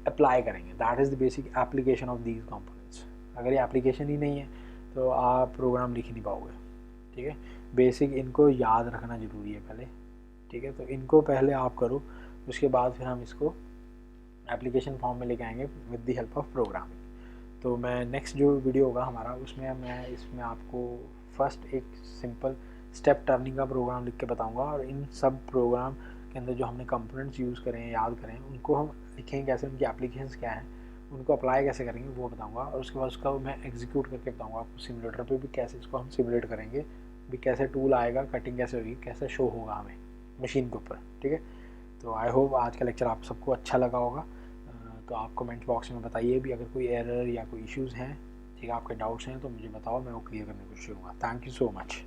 अप्लाई करेंगे, that is the basic application of these components. अगर ये एप्लीकेशन ही नहीं है तो आप प्रोग्राम लिख ही नहीं पाओगे, ठीक है। बेसिक इनको याद रखना ज़रूरी है पहले, ठीक है। तो इनको पहले आप करो, उसके बाद फिर हम इसको एप्लीकेशन फॉर्म में लेके आएंगे with the help of programming. तो मैं नेक्स्ट जो वीडियो होगा हमारा, उसमें मैं इसमें आपको फर्स्ट एक सिंपल स्टेप टर्निंग का प्रोग्राम लिख के बताऊंगा, और इन सब प्रोग्राम के अंदर जो हमने कंपोनेंट्स यूज़ करें, याद करें, उनको हम लिखेंगे कैसे, उनकी एप्लीकेशंस क्या हैं, उनको अप्लाई कैसे करेंगे वो बताऊंगा, और उसके बाद उसका मैं एग्जीक्यूट करके बताऊंगा आपको सिमुलेटर पे भी कैसे इसको हम सिमुलेट करेंगे, भी कैसे टूल आएगा, कटिंग कैसे होगी, कैसे शो होगा हमें मशीन के ऊपर, ठीक है। तो आई होप आज का लेक्चर आप सबको अच्छा लगा होगा। तो आप कमेंट बॉक्स में बताइए भी, अगर कोई एरर या कोई इश्यूज़ हैं, ठीक है, आपके डाउट्स हैं तो मुझे बताओ, मैं वो क्लियर करने की कोशिश करूँगा। Thank you so much.